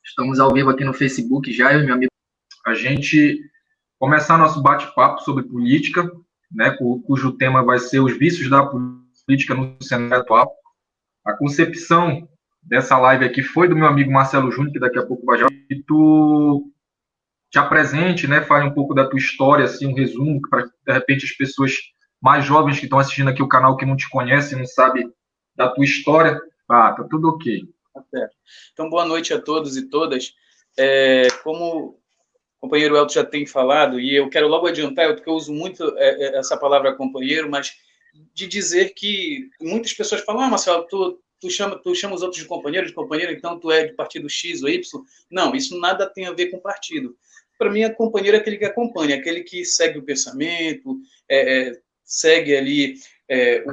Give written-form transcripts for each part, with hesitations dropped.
Estamos ao vivo aqui no Facebook já, eu e meu amigo. A gente começar nosso bate-papo sobre política, né, cujo tema vai ser os vícios da política no cenário atual. A concepção dessa live aqui foi do meu amigo Marcelo Júnior, que daqui a pouco vai já. E tu te apresente, né, fale um pouco da tua história, assim, um resumo, para de repente as pessoas mais jovens que estão assistindo aqui o canal que não te conhecem, não sabem da tua história. Ah, tá tudo ok. Tá certo. Então, boa noite a todos e todas. Como o companheiro Elton já tem falado, e eu quero logo adiantar, porque eu uso muito essa palavra companheiro, mas de dizer que muitas pessoas falam, Marcelo, tu chama os outros de companheiro, então tu é de partido X ou Y. Não, isso nada tem a ver com partido. Para mim, companheiro é aquele que acompanha, aquele que segue o pensamento, segue ali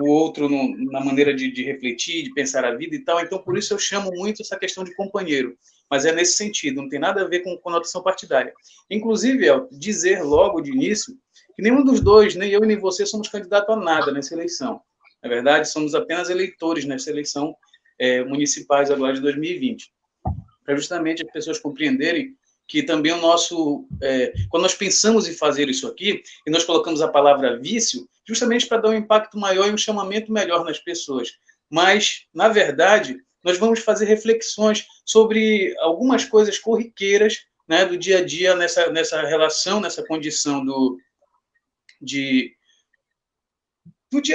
o outro na maneira de refletir, de pensar a vida e tal. Então, por isso eu chamo muito essa questão de companheiro. Mas é nesse sentido, não tem nada a ver com conotação partidária. Inclusive, dizer logo de início que nenhum dos dois, nem eu nem você, somos candidatos a nada nessa eleição. Na verdade, somos apenas eleitores nessa eleição municipais agora de 2020. Para justamente as pessoas compreenderem que também o nosso... quando nós pensamos em fazer isso aqui, e nós colocamos a palavra vício, justamente para dar um impacto maior e um chamamento melhor nas pessoas. Mas, na verdade, nós vamos fazer reflexões sobre algumas coisas corriqueiras, né, do dia a dia, nessa relação, nessa condição do dia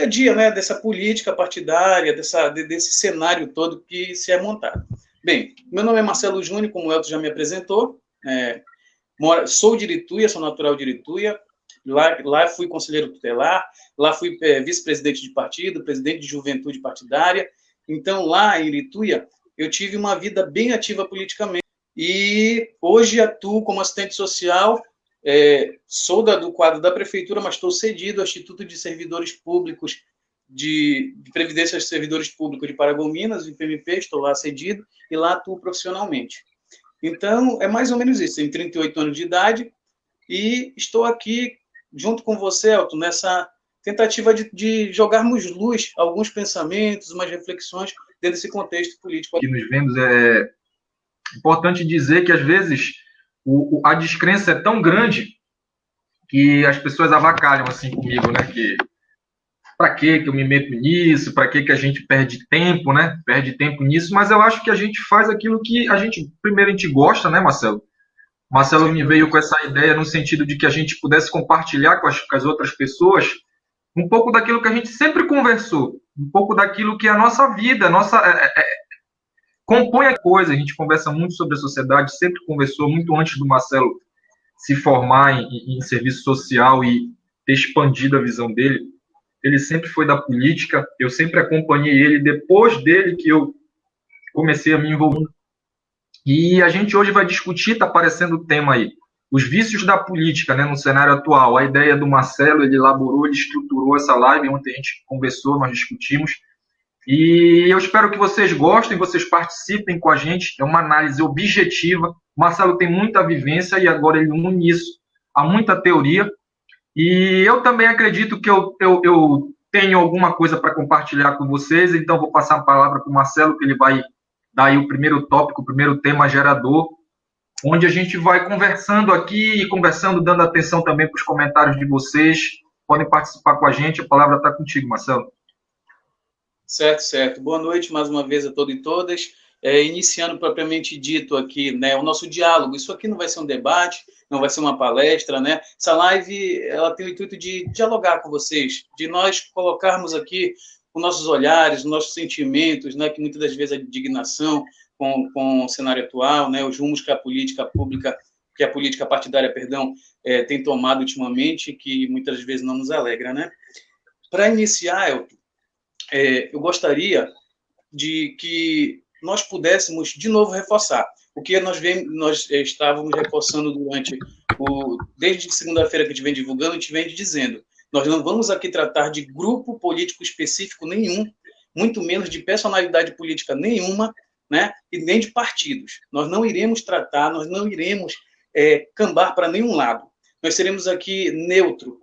a dia, né, dessa política partidária, desse cenário todo que se é montado. Bem, meu nome é Marcelo Júnior, como o Elton já me apresentou, sou de Irituia, sou natural de Irituia, lá fui conselheiro tutelar, lá fui vice-presidente de partido, presidente de juventude partidária. Então, lá em Irituia, eu tive uma vida bem ativa politicamente. E hoje atuo como assistente social, sou do quadro da prefeitura, mas estou cedido ao Instituto de Servidores Públicos, de Previdência de Servidores Públicos de Paragominas, o IPMP, estou lá cedido, e lá atuo profissionalmente. Então, é mais ou menos isso, tenho 38 anos de idade, e estou aqui, junto com você, Elton, nessa tentativa de jogarmos luz a alguns pensamentos, umas reflexões dentro desse contexto político. Que nos vemos, é importante dizer que, às vezes, a descrença é tão grande que as pessoas avacalham assim comigo, né? Que para que eu me meto nisso? Para que a gente perde tempo, né? Perde tempo nisso, mas eu acho que a gente faz aquilo que primeiro a gente gosta, né, Marcelo? Marcelo me veio com essa ideia no sentido de que a gente pudesse compartilhar com as outras pessoas um pouco daquilo que a gente sempre conversou, um pouco daquilo que é a nossa vida, compõe a coisa. A gente conversa muito sobre a sociedade, sempre conversou muito antes do Marcelo se formar em serviço social e ter expandido a visão dele. Ele sempre foi da política, eu sempre acompanhei ele, depois dele que eu comecei a me envolver. E a gente hoje vai discutir, está aparecendo o tema aí, os vícios da política, né, no cenário atual. A ideia do Marcelo, ele elaborou, ele estruturou essa live, ontem a gente conversou, nós discutimos, e eu espero que vocês gostem, vocês participem com a gente, é uma análise objetiva. O Marcelo tem muita vivência e agora ele une isso a muita teoria, e eu também acredito que eu tenho alguma coisa para compartilhar com vocês, então vou passar a palavra para o Marcelo, que ele vai dar aí o primeiro tópico, o primeiro tema gerador, onde a gente vai conversando aqui e conversando, dando atenção também para os comentários de vocês. Podem participar com a gente, a palavra está contigo, Marcelo. Certo. Boa noite mais uma vez a todos e todas. Iniciando propriamente dito aqui, né, o nosso diálogo. Isso aqui não vai ser um debate, não vai ser uma palestra, né? Essa live, ela tem o intuito de dialogar com vocês, de nós colocarmos aqui os nossos olhares, os nossos sentimentos, né, que muitas das vezes a indignação com o cenário atual, né, os rumos que a política partidária, tem tomado ultimamente, que muitas vezes não nos alegra, né? Para iniciar, eu gostaria de que nós pudéssemos, de novo, reforçar o que nós estávamos reforçando desde segunda-feira que a gente vem divulgando, a gente vem dizendo, nós não vamos aqui tratar de grupo político específico nenhum, muito menos de personalidade política nenhuma, né, e nem de partidos. Nós não iremos tratar, nós não iremos cambar para nenhum lado. Nós seremos aqui neutro,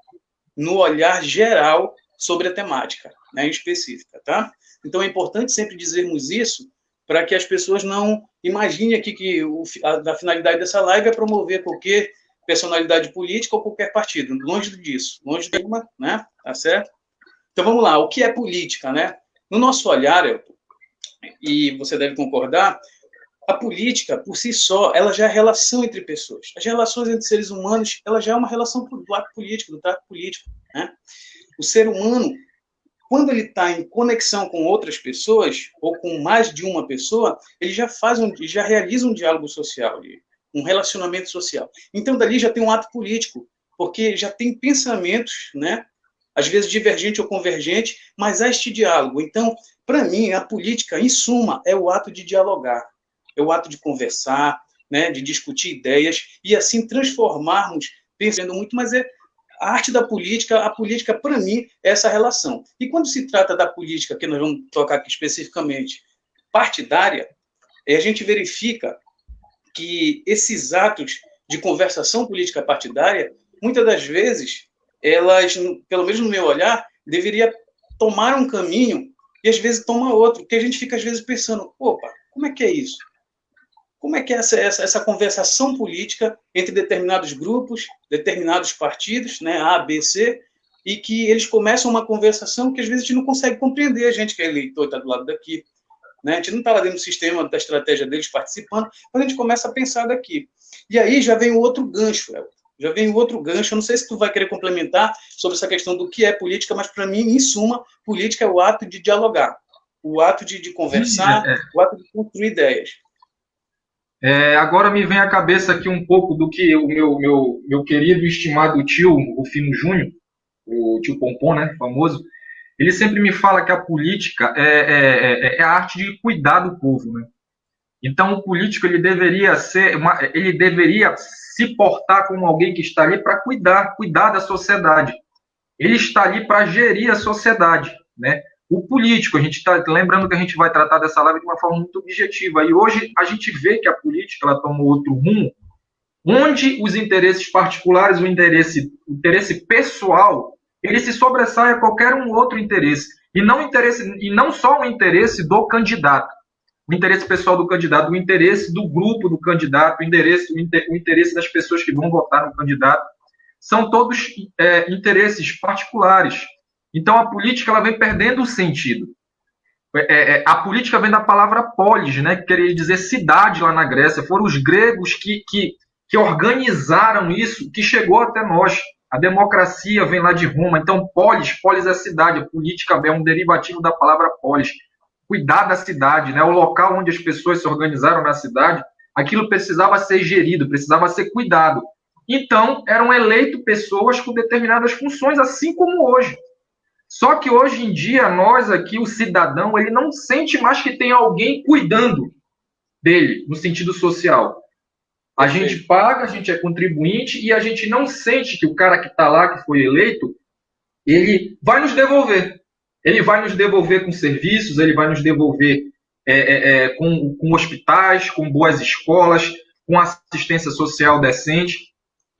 no olhar geral sobre a temática, né, específica, tá? Então, é importante sempre dizermos isso, para que as pessoas não imaginem aqui que a finalidade dessa live é promover qualquer personalidade política ou qualquer partido. Longe disso, longe de uma, né? Tá certo? Então vamos lá, o que é política, né? No nosso olhar, e você deve concordar, a política, por si só, ela já é relação entre pessoas. As relações entre seres humanos, ela já é uma relação do ato político, do trato político, né? O ser humano, quando ele está em conexão com outras pessoas, ou com mais de uma pessoa, ele já realiza um diálogo social, um relacionamento social. Então, dali já tem um ato político, porque já tem pensamentos, né? Às vezes divergente ou convergente, mas há este diálogo. Então, para mim, a política, em suma, é o ato de dialogar, é o ato de conversar, né, de discutir ideias e assim transformarmos, pensando muito, mas a arte da política, a política, para mim, é essa relação. E quando se trata da política, que nós vamos tocar aqui especificamente, partidária, a gente verifica que esses atos de conversação política partidária, muitas das vezes, elas, pelo menos no meu olhar, deveria tomar um caminho e às vezes toma outro, porque a gente fica às vezes pensando, opa, como é que é isso? Como é que é essa conversação política entre determinados grupos, determinados partidos, né, A, B, C, e que eles começam uma conversação que às vezes a gente não consegue compreender, a gente que é eleitor está do lado daqui, né, a gente não está lá dentro do sistema, da estratégia deles participando, mas a gente começa a pensar daqui. E aí já vem o outro gancho, já vem o outro gancho, eu não sei se tu vai querer complementar sobre essa questão do que é política, mas para mim, em suma, política é o ato de dialogar, o ato de conversar, o ato de construir ideias. Agora me vem à cabeça aqui um pouco do que o meu querido e estimado tio, o Fino Júnior, o tio Pompom, né, famoso, ele sempre me fala que a política é a arte de cuidar do povo, né? Então o político ele deveria se portar como alguém que está ali para cuidar da sociedade. Ele está ali para gerir a sociedade, né? O político, a gente está lembrando que a gente vai tratar dessa live de uma forma muito objetiva, e hoje a gente vê que a política ela tomou outro rumo, onde os interesses particulares, o interesse pessoal, ele se sobressai a qualquer um outro interesse, e não só o interesse do candidato, o interesse pessoal do candidato, o interesse do grupo do candidato, o interesse das pessoas que vão votar no candidato, são todos interesses particulares. Então, a política ela vem perdendo o sentido. A política vem da palavra polis, né, que queria dizer cidade lá na Grécia. Foram os gregos que organizaram isso, que chegou até nós. A democracia vem lá de Roma. Então, polis é cidade. A política é um derivativo da palavra polis. Cuidar da cidade, né, o local onde as pessoas se organizaram na cidade, aquilo precisava ser gerido, precisava ser cuidado. Então, eram eleitas pessoas com determinadas funções, assim como hoje. Só que hoje em dia, nós aqui, o cidadão, ele não sente mais que tem alguém cuidando dele, no sentido social. A gente paga, a gente é contribuinte e a gente não sente que o cara que está lá, que foi eleito, ele vai nos devolver. Ele vai nos devolver com serviços, ele vai nos devolver com hospitais, com boas escolas, com assistência social decente.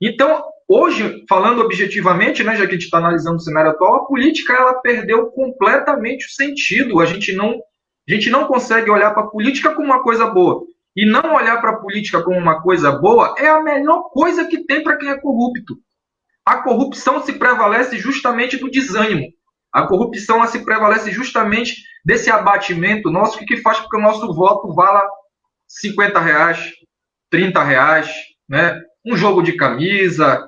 Então, hoje, falando objetivamente, né, já que a gente está analisando o cenário atual, a política ela perdeu completamente o sentido. A gente não consegue olhar para a política como uma coisa boa. E não olhar para a política como uma coisa boa é a melhor coisa que tem para quem é corrupto. A corrupção se prevalece justamente do desânimo. A corrupção ela se prevalece justamente desse abatimento nosso, que faz com que o nosso voto vala R$50, R$30, né? Um jogo de camisa,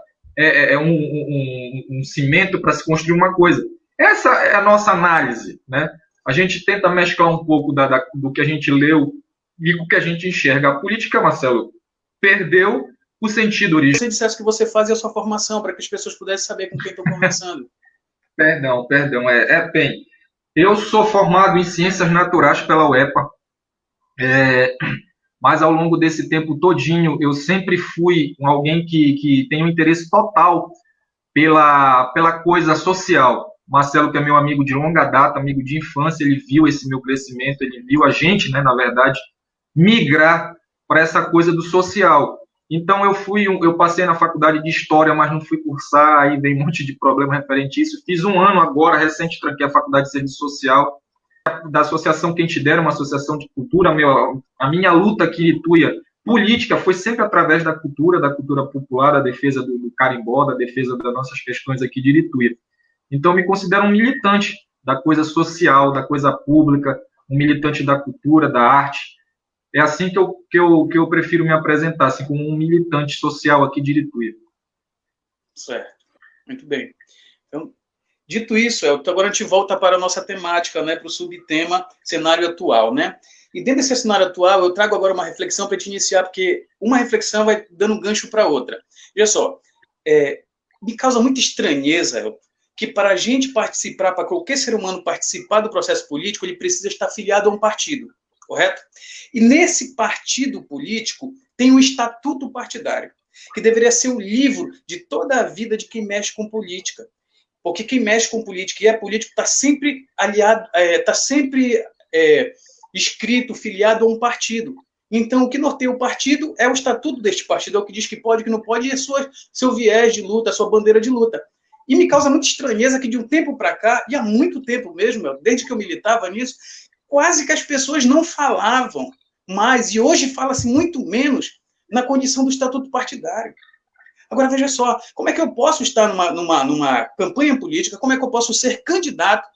um cimento para se construir uma coisa. Essa é a nossa análise, né? A gente tenta mesclar um pouco do que a gente leu e com o que a gente enxerga. A política, Marcelo, perdeu o sentido original. Você dissesse que você fazia a sua formação para que as pessoas pudessem saber com quem estou conversando. Perdão. Bem, eu sou formado em Ciências Naturais pela UEPA, mas ao longo desse tempo todinho eu sempre fui alguém que tem um interesse total pela coisa social. Marcelo, que é meu amigo de longa data, amigo de infância, ele viu esse meu crescimento, ele viu a gente, né, na verdade, migrar para essa coisa do social. Então eu passei na faculdade de História, mas não fui cursar, aí veio um monte de problema referente a isso. Fiz um ano agora, recente, tranquei a faculdade de Serviço Social. da associação Quem Te Dera, uma associação de cultura, a minha luta aqui em Ituia, política, foi sempre através da cultura popular, da defesa do carimbó, da defesa das nossas questões aqui de Ituia. Então, eu me considero um militante da coisa social, da coisa pública, um militante da cultura, da arte. É assim que eu prefiro me apresentar, assim, como um militante social aqui de Ituia. Certo. Muito bem. Então, dito isso, Elton, agora a gente volta para a nossa temática, né, para o subtema cenário atual, né? E dentro desse cenário atual, eu trago agora uma reflexão para te iniciar, porque uma reflexão vai dando gancho para outra. Veja só, me causa muita estranheza, Elton, que para a gente participar, para qualquer ser humano participar do processo político, ele precisa estar afiliado a um partido, correto? E nesse partido político tem um estatuto partidário, que deveria ser o livro de toda a vida de quem mexe com política. Porque quem mexe com política e é político está sempre aliado, está sempre inscrito, filiado a um partido. Então, o que norteia o partido é o estatuto deste partido, é o que diz que pode, que não pode, e seu viés de luta, a sua bandeira de luta. E me causa muita estranheza que de um tempo para cá, e há muito tempo mesmo, desde que eu militava nisso, quase que as pessoas não falavam mais, e hoje fala-se muito menos na condição do estatuto partidário. Agora, veja só, como é que eu posso estar numa campanha política, como é que eu posso ser candidato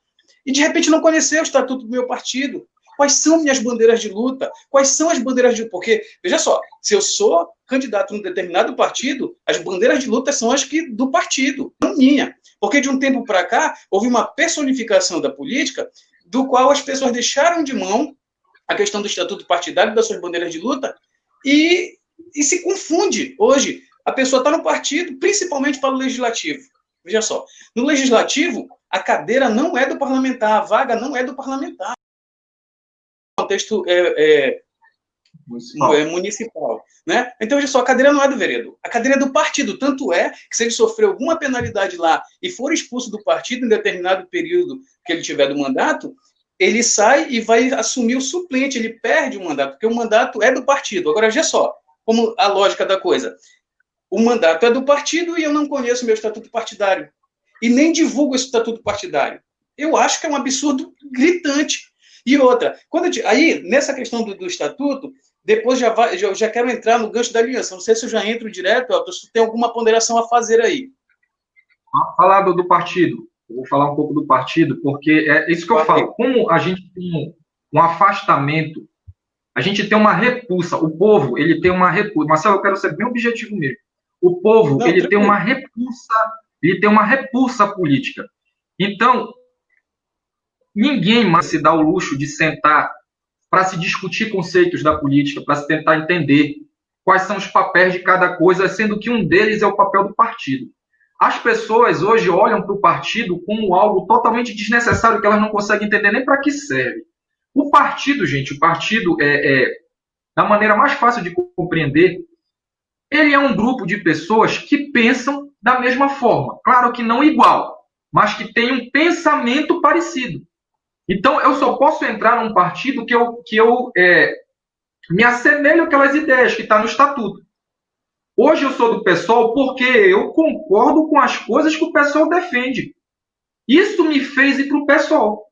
e, de repente, não conhecer o estatuto do meu partido? Quais são minhas bandeiras de luta? Quais são as bandeiras de luta? Porque, veja só, se eu sou candidato num determinado partido, as bandeiras de luta são as que do partido, não minha. Porque, de um tempo para cá, houve uma personificação da política do qual as pessoas deixaram de mão a questão do estatuto partidário, das suas bandeiras de luta, e se confunde hoje. A pessoa está no partido, principalmente para o legislativo. Veja só, no legislativo, a cadeira não é do parlamentar, a vaga não é do parlamentar. No contexto municipal. Né? Então, veja só, a cadeira não é do vereador, a cadeira é do partido. Tanto é que se ele sofrer alguma penalidade lá e for expulso do partido em determinado período que ele tiver do mandato, ele sai e vai assumir o suplente, ele perde o mandato, porque o mandato é do partido. Agora, veja só, como a lógica da coisa. O mandato é do partido e eu não conheço meu estatuto partidário. E nem divulgo esse estatuto partidário. Eu acho que é um absurdo gritante. E outra, aí, nessa questão do estatuto, depois já quero entrar no gancho da aliança. Não sei se eu já entro direto, Elton, se tem alguma ponderação a fazer aí. Falar do partido. Eu vou falar um pouco do partido, porque é isso que eu falo. Como a gente tem um afastamento, a gente tem uma repulsa. O povo, ele tem uma repulsa. Marcelo, eu quero ser bem objetivo mesmo. O povo, ele tem uma repulsa política. Então, ninguém mais se dá o luxo de sentar para se discutir conceitos da política, para se tentar entender quais são os papéis de cada coisa, sendo que um deles é o papel do partido. As pessoas hoje olham para o partido como algo totalmente desnecessário, que elas não conseguem entender nem para que serve. O partido, gente, da maneira mais fácil de compreender, ele é um grupo de pessoas que pensam da mesma forma. Claro que não igual, mas que tem um pensamento parecido. Então, eu só posso entrar num partido que eu me assemelho àquelas ideias que estão no estatuto. Hoje eu sou do PSOL porque eu concordo com as coisas que o PSOL defende. Isso me fez ir para o PSOL.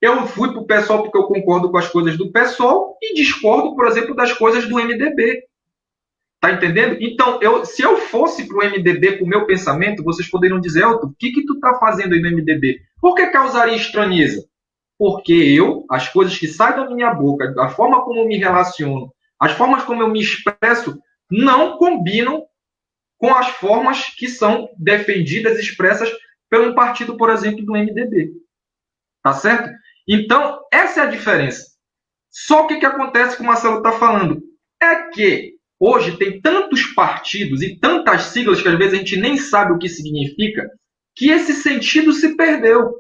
Eu fui para o PSOL porque eu concordo com as coisas do PSOL e discordo, por exemplo, das coisas do MDB. Tá entendendo? Então, se eu fosse para o MDB com o meu pensamento, vocês poderiam dizer, Elton, o que tu tá fazendo aí no MDB? Por que causaria estranheza? Porque as coisas que saem da minha boca, a forma como eu me relaciono, as formas como eu me expresso, não combinam com as formas que são defendidas, expressas pelo partido, por exemplo, do MDB. Tá certo? Então, essa é a diferença. Só o que acontece que o Marcelo está falando é que hoje tem tantos partidos e tantas siglas que às vezes a gente nem sabe o que significa, que esse sentido se perdeu.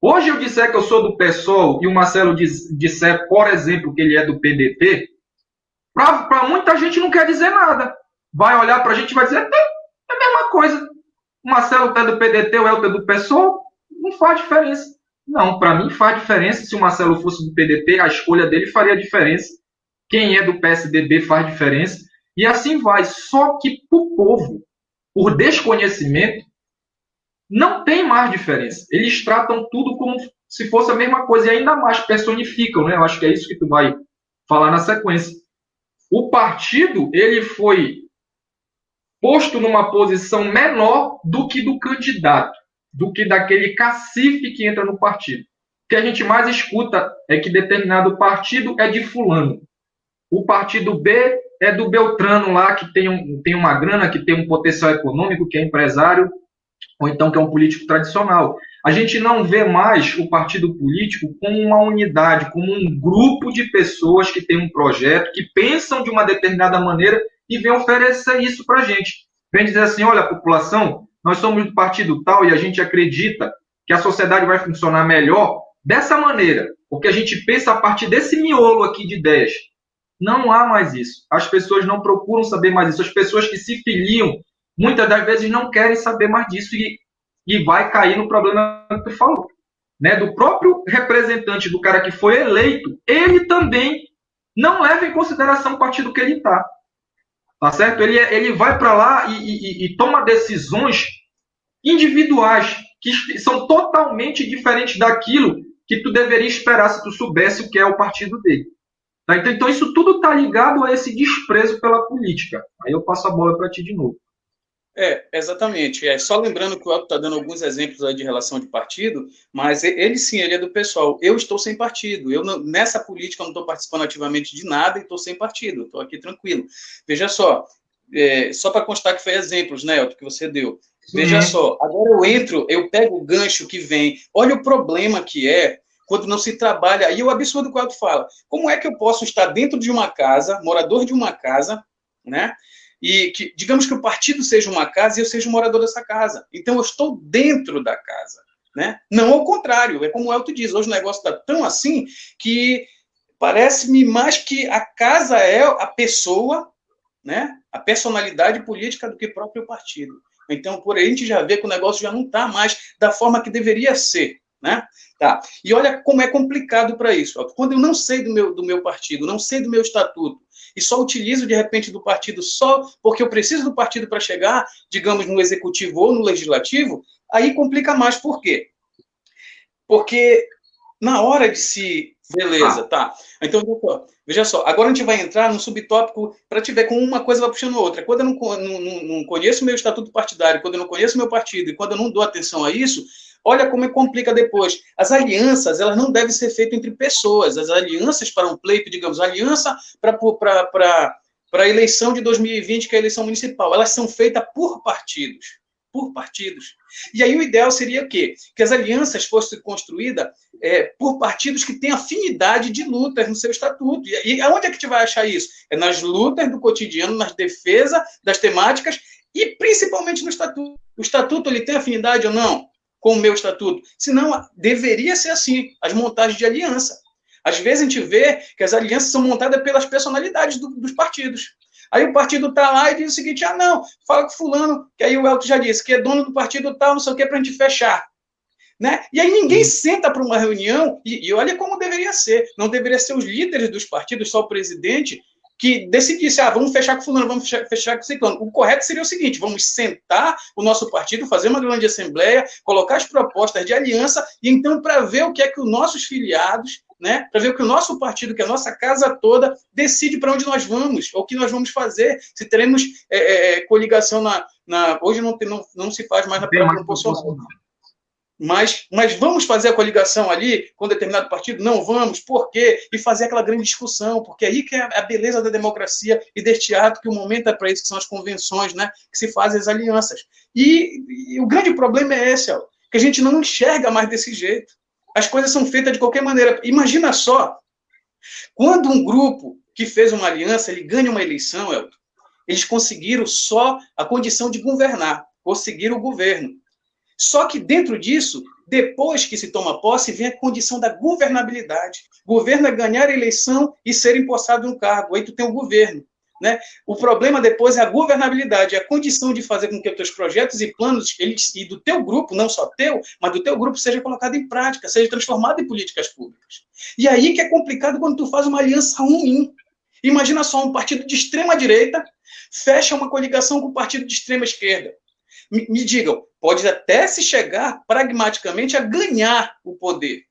Hoje eu disser que eu sou do PSOL e o Marcelo disser, por exemplo, que ele é do PDT, para muita gente não quer dizer nada. Vai olhar para a gente e vai dizer, é a mesma coisa. O Marcelo está do PDT, o Elton é do PSOL, não faz diferença. Não, para mim faz diferença. Se o Marcelo fosse do PDT, a escolha dele faria diferença. Quem é do PSDB faz diferença. E assim vai. Só que para o povo, por desconhecimento, não tem mais diferença. Eles tratam tudo como se fosse a mesma coisa, e ainda mais personificam, né? Eu acho que é isso que tu vai falar na sequência. O partido, ele foi posto numa posição menor do que do candidato, do que daquele cacife que entra no partido. O que a gente mais escuta é que determinado partido é de fulano. O partido B é do Beltrano lá, que tem uma grana, que tem um potencial econômico, que é empresário, ou então que é um político tradicional. A gente não vê mais o partido político como uma unidade, como um grupo de pessoas que tem um projeto, que pensam de uma determinada maneira e vem oferecer isso para a gente. Vem dizer assim, olha, população, nós somos do partido tal e a gente acredita que a sociedade vai funcionar melhor dessa maneira, porque a gente pensa a partir desse miolo aqui de ideias. Não há mais isso. As pessoas não procuram saber mais isso. As pessoas que se filiam, muitas das vezes não querem saber mais disso e vai cair no problema que tu falou. Né? Do próprio representante, do cara que foi eleito, ele também não leva em consideração o partido que ele está. Tá certo? Ele vai para lá e toma decisões individuais que são totalmente diferentes daquilo que tu deveria esperar se tu soubesse o que é o partido dele. Tá? Então isso tudo está ligado a esse desprezo pela política. Aí eu passo a bola para ti de novo. Exatamente. Só lembrando que o Elton está dando alguns exemplos aí de relação de partido, mas ele sim, ele é do pessoal. Eu estou sem partido. Nessa política eu não estou participando ativamente de nada e estou sem partido. Estou aqui tranquilo. Veja só, só para constar que foi exemplos, né, Elton, que você deu. Veja só, agora eu pego o gancho que vem. Olha o problema que é quando não se trabalha. E o absurdo que o Elton fala. Como é que eu posso estar dentro de uma casa, morador de uma casa, né? E que, digamos que o partido seja uma casa e eu seja um morador dessa casa. Então, eu estou dentro da casa. Né? Não ao contrário. É como o Elton diz, hoje o negócio está tão assim que parece-me mais que a casa é a pessoa, né? A personalidade política do que o próprio partido. Então, por aí a gente já vê que o negócio já não está mais da forma que deveria ser. Né? Tá. E olha como é complicado para isso. Elton. Quando eu não sei do meu partido, não sei do meu estatuto, e só utilizo, de repente, do partido só porque eu preciso do partido para chegar, digamos, no executivo ou no legislativo, aí complica mais. Por quê? Porque na hora de se... Beleza, tá. Então, veja só. Agora a gente vai entrar no subtópico para te ver como uma coisa vai puxando a outra. Quando eu não conheço o meu estatuto partidário, quando eu não conheço o meu partido e quando eu não dou atenção a isso, olha como complica depois. As alianças, elas não devem ser feitas entre pessoas. As alianças para um pleito, digamos, a aliança para a eleição de 2020, que é a eleição municipal, elas são feitas por partidos. Por partidos. E aí o ideal seria o quê? Que as alianças fossem construídas por partidos que têm afinidade de lutas no seu estatuto. E aonde é que a gente vai achar isso? É nas lutas do cotidiano, nas defesas das temáticas e principalmente no estatuto. O estatuto ele tem afinidade ou não com o meu estatuto? Senão, deveria ser assim, as montagens de aliança. Às vezes a gente vê que as alianças são montadas pelas personalidades dos partidos. Aí o partido está lá e diz o seguinte, não, fala com fulano, que aí o Elton já disse, que é dono do partido tal, não sei o que, para a gente fechar. Né? E aí ninguém senta para uma reunião, e olha como deveria ser, não deveria ser os líderes dos partidos, só o presidente, que decidisse, vamos fechar com fulano, vamos fechar com ciclano. O correto seria o seguinte, vamos sentar o nosso partido, fazer uma grande assembleia, colocar as propostas de aliança, e então para ver o que é que os nossos filiados, né, para ver o que o nosso partido, que a nossa casa toda, decide para onde nós vamos, ou o que nós vamos fazer, se teremos coligação hoje não se faz mais na proporcional. Mas vamos fazer a coligação ali com determinado partido? Não vamos, por quê? E fazer aquela grande discussão, porque aí que é a beleza da democracia e deste ato, que o momento é para isso, que são as convenções, né, que se fazem as alianças. E o grande problema é esse, que a gente não enxerga mais desse jeito. As coisas são feitas de qualquer maneira. Imagina só, quando um grupo que fez uma aliança, ele ganha uma eleição, Elton, eles conseguiram só a condição de governar, conseguiram o governo. Só que dentro disso, depois que se toma posse, vem a condição da governabilidade. Governo é ganhar a eleição e ser empossado no cargo. Aí tu tem o governo. Né? O problema depois é a governabilidade, é a condição de fazer com que os teus projetos e planos, e do teu grupo, não só teu, mas do teu grupo, seja colocado em prática, seja transformado em políticas públicas. E aí que é complicado quando tu faz uma aliança ruim. Imagina só, um partido de extrema direita fecha uma coligação com um partido de extrema esquerda. Me digam, pode até se chegar pragmaticamente a ganhar o poder,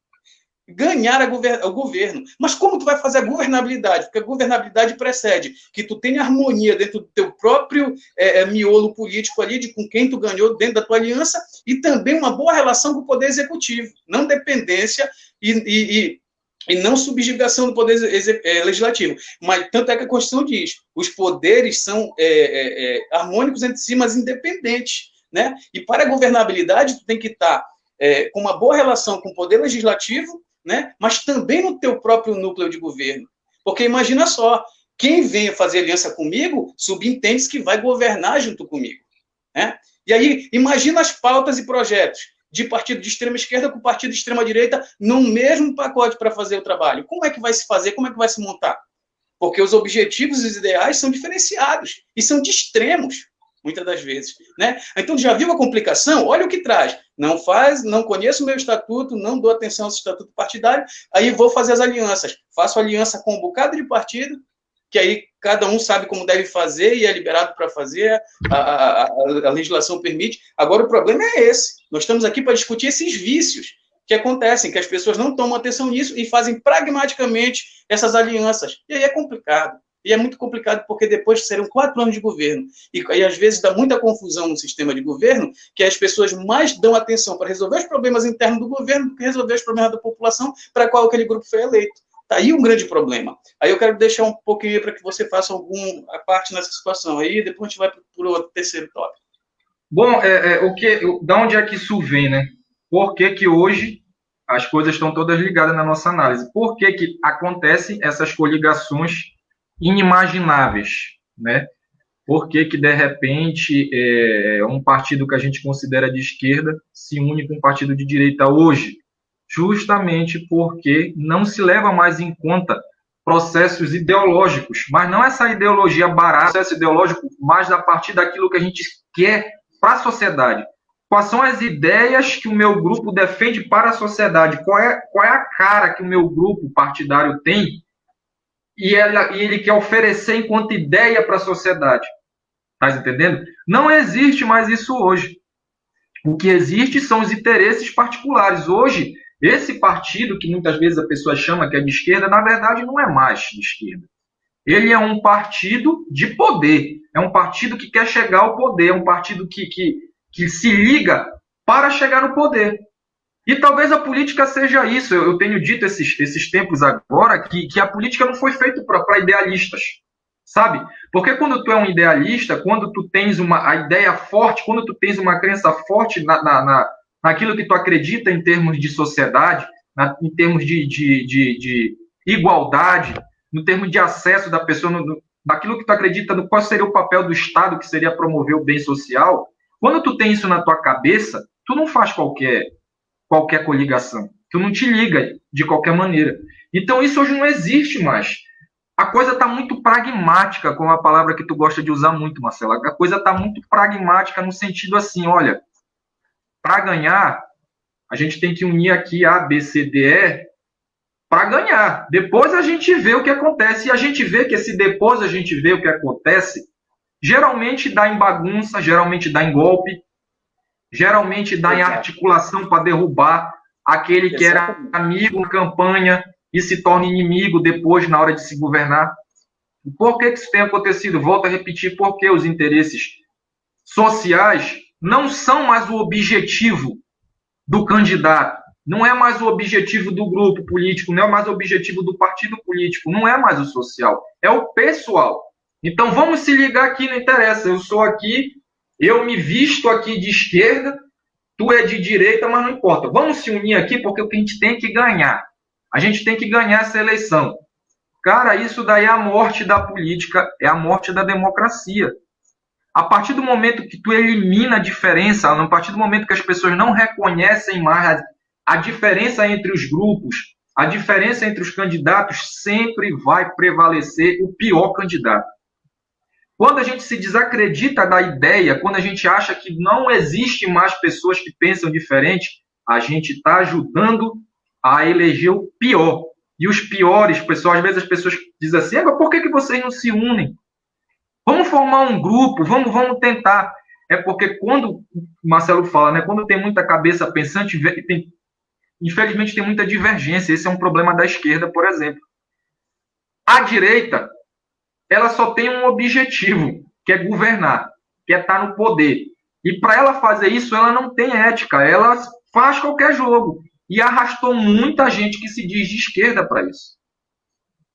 ganhar o governo. Mas como tu vai fazer a governabilidade? Porque a governabilidade precede que tu tenha harmonia dentro do teu próprio miolo político ali, de com quem tu ganhou dentro da tua aliança, e também uma boa relação com o poder executivo, não dependência e não subjugação do poder legislativo. Mas tanto é que a Constituição diz, os poderes são harmônicos entre si, mas independentes, né? E para a governabilidade, tu tem que estar com uma boa relação com o poder legislativo, né? Mas também no teu próprio núcleo de governo. Porque imagina só, quem vem fazer aliança comigo, subentende que vai governar junto comigo, né? E aí, imagina as pautas e projetos de partido de extrema esquerda com partido de extrema direita no mesmo pacote para fazer o trabalho. Como é que vai se fazer? Como é que vai se montar? Porque os objetivos e os ideais são diferenciados e são de extremos, muitas das vezes, né? Então, já viu a complicação? Olha o que traz. Não conheço o meu estatuto, não dou atenção ao estatuto partidário, aí vou fazer as alianças. Faço aliança com um bocado de partido, que aí cada um sabe como deve fazer e é liberado para fazer, a legislação permite. Agora, o problema é esse. Nós estamos aqui para discutir esses vícios que acontecem, que as pessoas não tomam atenção nisso e fazem pragmaticamente essas alianças. E aí é complicado. E é muito complicado porque depois serão 4 anos de governo. E às vezes dá muita confusão no sistema de governo, que as pessoas mais dão atenção para resolver os problemas internos do governo do que resolver os problemas da população para qual aquele grupo foi eleito. Está aí um grande problema. Aí eu quero deixar um pouquinho para que você faça alguma parte nessa situação. Aí depois a gente vai para o terceiro tópico. Bom, da onde é que isso vem, né? Por que hoje as coisas estão todas ligadas na nossa análise? Por que acontecem essas coligações inimagináveis, né? Por que de repente um partido que a gente considera de esquerda se une com um partido de direita hoje? Justamente porque não se leva mais em conta processos ideológicos, mas não essa ideologia barata, processo ideológico, mas a partir daquilo que a gente quer para a sociedade. Quais são as ideias que o meu grupo defende para a sociedade? Qual é a cara que o meu grupo partidário tem e ele quer oferecer enquanto ideia para a sociedade? Tá entendendo? Não existe mais isso hoje. O que existe são os interesses particulares. Hoje, esse partido, que muitas vezes a pessoa chama que é de esquerda, na verdade não é mais de esquerda. Ele é um partido de poder. É um partido que quer chegar ao poder. É um partido que se liga para chegar no poder. E talvez a política seja isso. Eu tenho dito esses tempos agora que a política não foi feita para idealistas. Sabe? Porque quando tu é um idealista, quando tu tens a ideia forte, quando tu tens uma crença forte naquilo que tu acredita em termos de sociedade, em termos de igualdade, no termo de acesso da pessoa, naquilo que tu acredita, no qual seria o papel do Estado, que seria promover o bem social, quando tu tem isso na tua cabeça, tu não faz qualquer coligação. Tu não te liga de qualquer maneira. Então isso hoje não existe mais. A coisa está muito pragmática, como a palavra que tu gosta de usar muito, Marcelo. A coisa está muito pragmática no sentido assim, olha, para ganhar, a gente tem que unir aqui A, B, C, D, E para ganhar. Depois a gente vê o que acontece. E a gente vê que esse depois a gente vê o que acontece, geralmente dá em bagunça, geralmente dá em golpe, geralmente dá em articulação para derrubar aquele que era amigo na campanha e se torna inimigo depois na hora de se governar. Por que isso tem acontecido? Volto a repetir, porque os interesses sociais não são mais o objetivo do candidato, não é mais o objetivo do grupo político, não é mais o objetivo do partido político, não é mais o social, é o pessoal. Então vamos se ligar aqui, não interessa, eu sou aqui, eu me visto aqui de esquerda, tu é de direita, mas não importa. Vamos se unir aqui porque o que a gente tem que ganhar. A gente tem que ganhar essa eleição. Cara, isso daí é a morte da política, é a morte da democracia. A partir do momento que tu elimina a diferença, a partir do momento que as pessoas não reconhecem mais a diferença entre os grupos, a diferença entre os candidatos, sempre vai prevalecer o pior candidato. Quando a gente se desacredita da ideia, quando a gente acha que não existe mais pessoas que pensam diferente, a gente está ajudando a eleger o pior. E os piores, pessoal, às vezes as pessoas dizem assim, por que vocês não se unem? Vamos formar um grupo, vamos tentar. É porque quando o Marcelo fala, né, quando tem muita cabeça pensante, infelizmente, tem muita divergência. Esse é um problema da esquerda, por exemplo. A direita, ela só tem um objetivo, que é governar, que é estar no poder. E para ela fazer isso, ela não tem ética, ela faz qualquer jogo. E arrastou muita gente que se diz de esquerda para isso.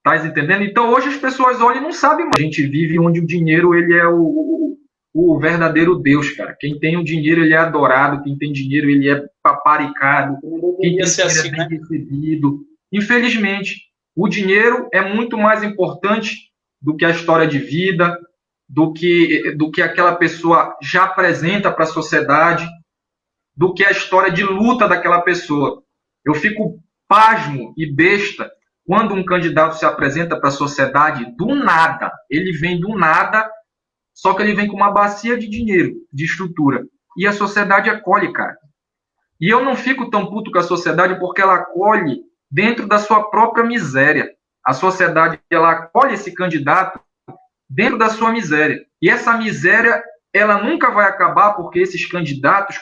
Tá entendendo? Então, hoje as pessoas olham e não sabem mais. A gente vive onde o dinheiro ele é o verdadeiro Deus, cara. Quem tem o dinheiro, ele é adorado. Quem tem dinheiro, ele é paparicado. Quem tem dinheiro assim, é bem recebido. Infelizmente, o dinheiro é muito mais importante do que a história de vida, do que aquela pessoa já apresenta para a sociedade, do que a história de luta daquela pessoa. Eu fico pasmo e besta quando um candidato se apresenta para a sociedade do nada. Ele vem do nada, só que ele vem com uma bacia de dinheiro, de estrutura. E a sociedade acolhe, cara. E eu não fico tão puto com a sociedade porque ela acolhe dentro da sua própria miséria. A sociedade, ela acolhe esse candidato dentro da sua miséria. E essa miséria, ela nunca vai acabar porque esses candidatos,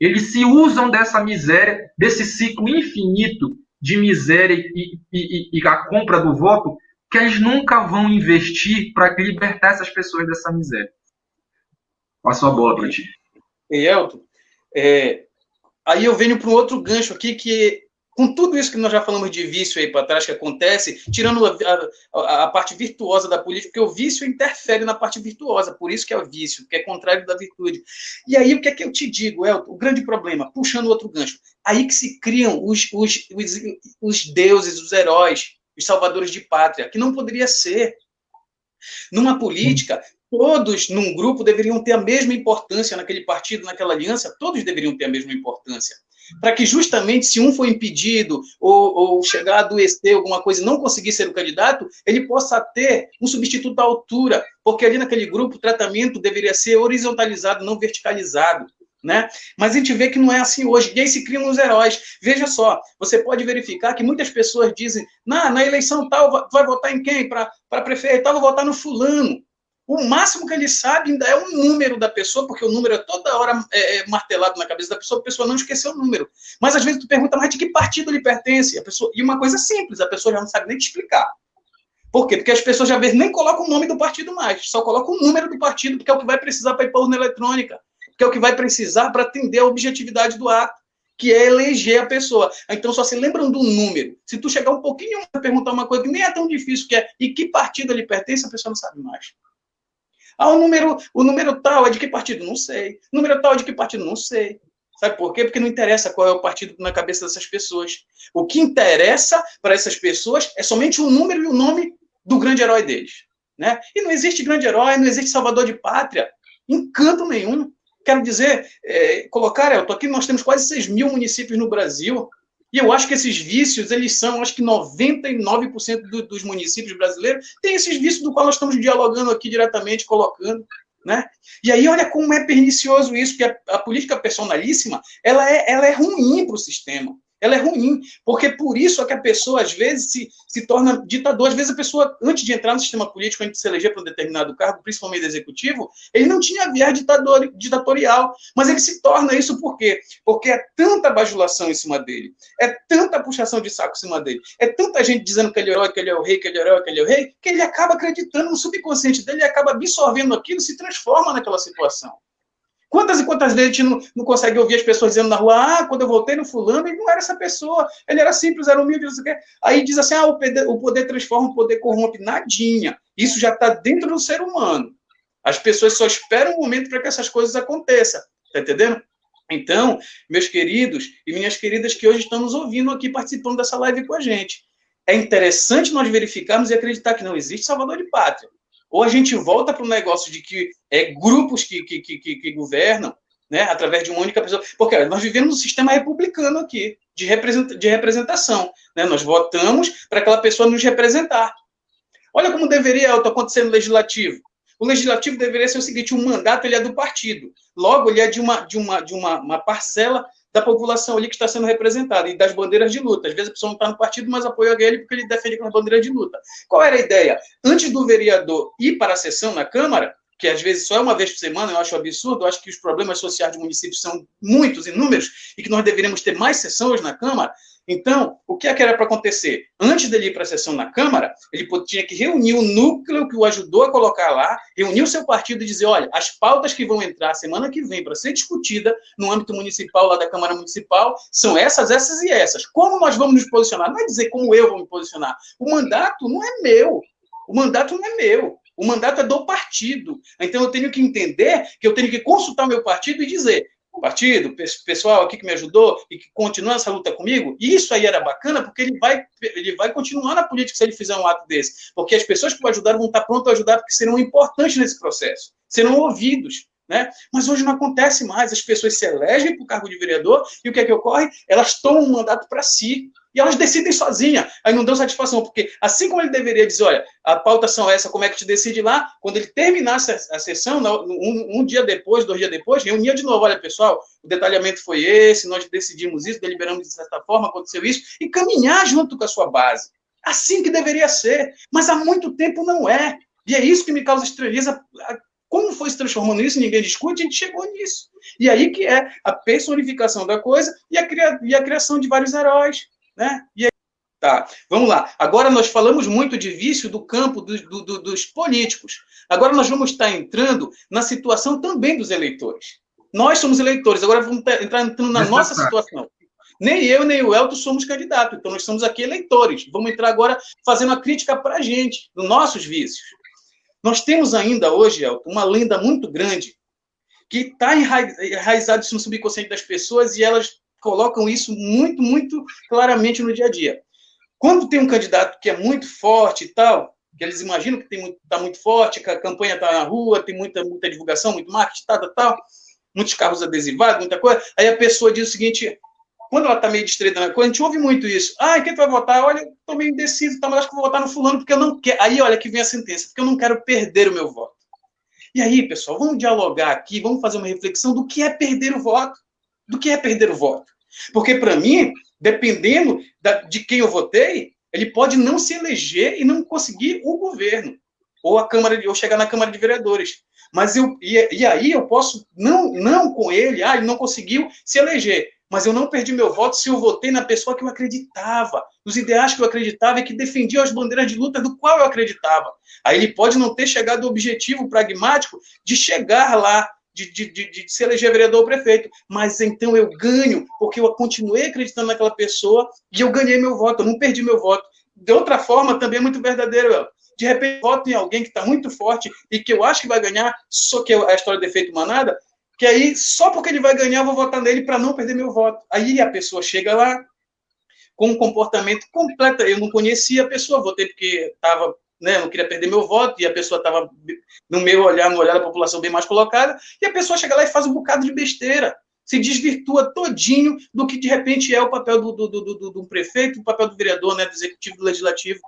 eles se usam dessa miséria, desse ciclo infinito de miséria e a compra do voto, que eles nunca vão investir para libertar essas pessoas dessa miséria. Passo a bola para ti. E Elton, aí eu venho para um outro gancho aqui, que com tudo isso que nós já falamos de vício aí para trás que acontece, tirando a parte virtuosa da política, porque o vício interfere na parte virtuosa, por isso que é o vício, que é contrário da virtude. E aí o que é que eu te digo, Elton? O grande problema, puxando outro gancho, aí que se criam os deuses, os heróis, os salvadores de pátria, que não poderia ser. Numa política, todos num grupo deveriam ter a mesma importância naquele partido, naquela aliança, todos deveriam ter a mesma importância. Para que justamente, se um for impedido ou chegar a adoecer alguma coisa e não conseguir ser o candidato, ele possa ter um substituto à altura, porque ali naquele grupo o tratamento deveria ser horizontalizado, não verticalizado. Né? Mas a gente vê que não é assim hoje, e aí se criam os heróis. Veja só, você pode verificar que muitas pessoas dizem, na eleição tal, vai votar em quem? Para prefeito tal, vou votar no fulano. O máximo que ele sabe ainda é o número da pessoa, porque o número é toda hora martelado na cabeça da pessoa, a pessoa não esqueceu o número. Mas às vezes tu pergunta, mas de que partido ele pertence? E uma coisa simples, a pessoa já não sabe nem te explicar. Por quê? Porque as pessoas já nem colocam o nome do partido mais, só colocam o número do partido, porque é o que vai precisar para ir para a urna eletrônica, que é o que vai precisar para atender a objetividade do ato, que é eleger a pessoa. Então, só se lembram do número. Se tu chegar um pouquinho a perguntar uma coisa que nem é tão difícil, que é e que partido ele pertence, a pessoa não sabe mais. Ah, o número tal é de que partido? Não sei. O número tal é de que partido? Não sei. Sabe por quê? Porque não interessa qual é o partido na cabeça dessas pessoas. O que interessa para essas pessoas é somente o número e o nome do grande herói deles. Né? E não existe grande herói, não existe salvador de pátria, em canto nenhum. Quero dizer, colocar, Elton, aqui nós temos quase 6 mil municípios no Brasil, e eu acho que esses vícios, eles são, acho que 99% dos municípios brasileiros têm esses vícios do qual nós estamos dialogando aqui diretamente, colocando, né? E aí, olha como é pernicioso isso, que a política personalíssima, ela é ruim para o sistema. Ela é ruim, porque por isso é que a pessoa, às vezes, se torna ditador. Às vezes, a pessoa, antes de entrar no sistema político, antes de se eleger para um determinado cargo, principalmente executivo, ele não tinha viés ditatorial, mas ele se torna isso por quê? Porque é tanta bajulação em cima dele, é tanta puxação de saco em cima dele, é tanta gente dizendo que ele é herói, que ele é o rei, que ele é o herói, que ele é o rei, que ele acaba acreditando no subconsciente dele, ele acaba absorvendo aquilo, se transforma naquela situação. Quantas e quantas vezes a gente não consegue ouvir as pessoas dizendo na rua, quando eu voltei no fulano, ele não era essa pessoa, ele era simples, era humilde, não sei o quê. Aí diz assim, o poder transforma, o poder corrompe. Nadinha. Isso já está dentro do ser humano. As pessoas só esperam um momento para que essas coisas aconteçam. Está entendendo? Então, meus queridos e minhas queridas que hoje estão nos ouvindo aqui, participando dessa live com a gente, é interessante nós verificarmos e acreditar que não existe salvador de pátria. Ou a gente volta para o negócio de que grupos que governam, né, através de uma única pessoa. Porque nós vivemos um sistema republicano aqui, de representação. Né? Nós votamos para aquela pessoa nos representar. Olha como deveria acontecer no legislativo. O legislativo deveria ser o seguinte, um mandato ele é do partido. Logo, ele é de uma parcela da população ali que está sendo representada, e das bandeiras de luta. Às vezes a pessoa não está no partido, mas apoia ele porque ele defende com as bandeiras de luta. Qual era a ideia? Antes do vereador ir para a sessão na Câmara, que às vezes só é uma vez por semana, eu acho absurdo, eu acho que os problemas sociais do município são muitos, inúmeros, e que nós deveríamos ter mais sessões na Câmara. Então, o que é que era para acontecer? Antes dele ir para a sessão na Câmara, ele tinha que reunir o núcleo que o ajudou a colocar lá, reunir o seu partido e dizer, olha, as pautas que vão entrar semana que vem para ser discutida no âmbito municipal, lá da Câmara Municipal, são essas, essas e essas. Como nós vamos nos posicionar? Não é dizer como eu vou me posicionar. O mandato não é meu. O mandato não é meu. O mandato é do partido. Então, eu tenho que entender que eu tenho que consultar o meu partido e dizer, partido, pessoal aqui que me ajudou e que continua essa luta comigo, e isso aí era bacana, porque ele vai continuar na política se ele fizer um ato desse, porque as pessoas que o ajudaram vão estar prontas a ajudar, porque serão importantes nesse processo, serão ouvidos, né? Mas hoje não acontece mais, as pessoas se elegem para o cargo de vereador, e o que é que ocorre? Elas tomam um mandato para si, e elas decidem sozinhas, aí não dão satisfação, porque assim como ele deveria dizer, olha, a pauta são essa, como é que te decide lá, quando ele terminasse a sessão, um dia depois, 2 dias depois, reunia de novo, olha, pessoal, o detalhamento foi esse, nós decidimos isso, deliberamos de certa forma, aconteceu isso, e caminhar junto com a sua base. Assim que deveria ser, mas há muito tempo não é. E é isso que me causa estranheza. Como foi se transformando nisso, ninguém discute, a gente chegou nisso. E aí que é a personificação da coisa e a criação de vários heróis. Né? E aí, tá, vamos lá. Agora nós falamos muito de vício do campo dos políticos. Agora nós vamos estar entrando na situação também dos eleitores. Nós somos eleitores, agora vamos entrando na nossa situação. Nem eu, nem o Elton somos candidatos, então nós somos aqui eleitores. Vamos entrar agora fazendo a crítica para a gente, dos nossos vícios. Nós temos ainda hoje, Elton, uma lenda muito grande que está enraizada no subconsciente das pessoas e elas colocam isso muito, muito claramente no dia a dia. Quando tem um candidato que é muito forte e tal, que eles imaginam que está muito forte, que a campanha está na rua, tem muita divulgação, muito marketing, tal, muitos carros adesivados, muita coisa, aí a pessoa diz o seguinte, quando ela está meio distraída na coisa, a gente ouve muito isso. Ah, quem tu vai votar? Olha, estou meio indeciso, mas acho que vou votar no fulano, porque eu não quero. Aí, olha, que vem a sentença, porque eu não quero perder o meu voto. E aí, pessoal, vamos dialogar aqui, vamos fazer uma reflexão do que é perder o voto. Do que é perder o voto. Porque, para mim, dependendo de quem eu votei, ele pode não se eleger e não conseguir o governo, ou chegar na Câmara de Vereadores. Mas e aí eu posso, não com ele, ele não conseguiu se eleger. Mas eu não perdi meu voto se eu votei na pessoa que eu acreditava, nos ideais que eu acreditava e que defendia as bandeiras de luta do qual eu acreditava. Aí ele pode não ter chegado ao objetivo pragmático de chegar lá, de se eleger vereador ou prefeito, mas então eu ganho, porque eu continuei acreditando naquela pessoa e eu ganhei meu voto, eu não perdi meu voto. De outra forma, também é muito verdadeiro, de repente eu voto em alguém que está muito forte e que eu acho que vai ganhar, só que é a história do efeito manada, que aí, só porque ele vai ganhar, eu vou votar nele para não perder meu voto. Aí a pessoa chega lá com um comportamento completo. Eu não conhecia a pessoa, votei porque estava, né, não queria perder meu voto, e a pessoa estava, no meu olhar, no olhar da população bem mais colocada, e a pessoa chega lá e faz um bocado de besteira. Se desvirtua todinho do que, de repente, é o papel do prefeito, o papel do vereador, né, do executivo, do legislativo.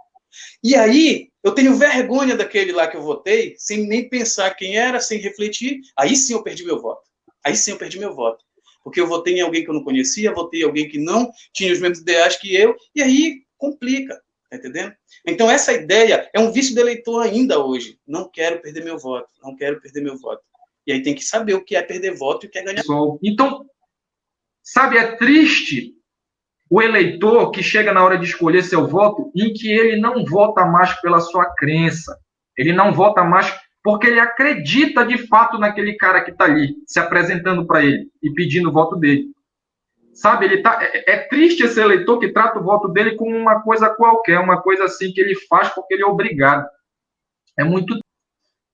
E aí, eu tenho vergonha daquele lá que eu votei, sem nem pensar quem era, sem refletir, aí sim eu perdi meu voto. Aí sim eu perdi meu voto. Porque eu votei em alguém que eu não conhecia, votei em alguém que não tinha os mesmos ideais que eu, e aí complica, tá entendendo? Então essa ideia é um vício do eleitor ainda hoje. Não quero perder meu voto, não quero perder meu voto. E aí tem que saber o que é perder voto e o que é ganhar. Então, sabe, é triste o eleitor que chega na hora de escolher seu voto em que ele não vota mais pela sua crença. Ele não vota mais porque ele acredita de fato naquele cara que está ali, se apresentando para ele e pedindo o voto dele. Sabe, é triste esse eleitor que trata o voto dele como uma coisa qualquer, uma coisa assim que ele faz porque ele é obrigado. É muito...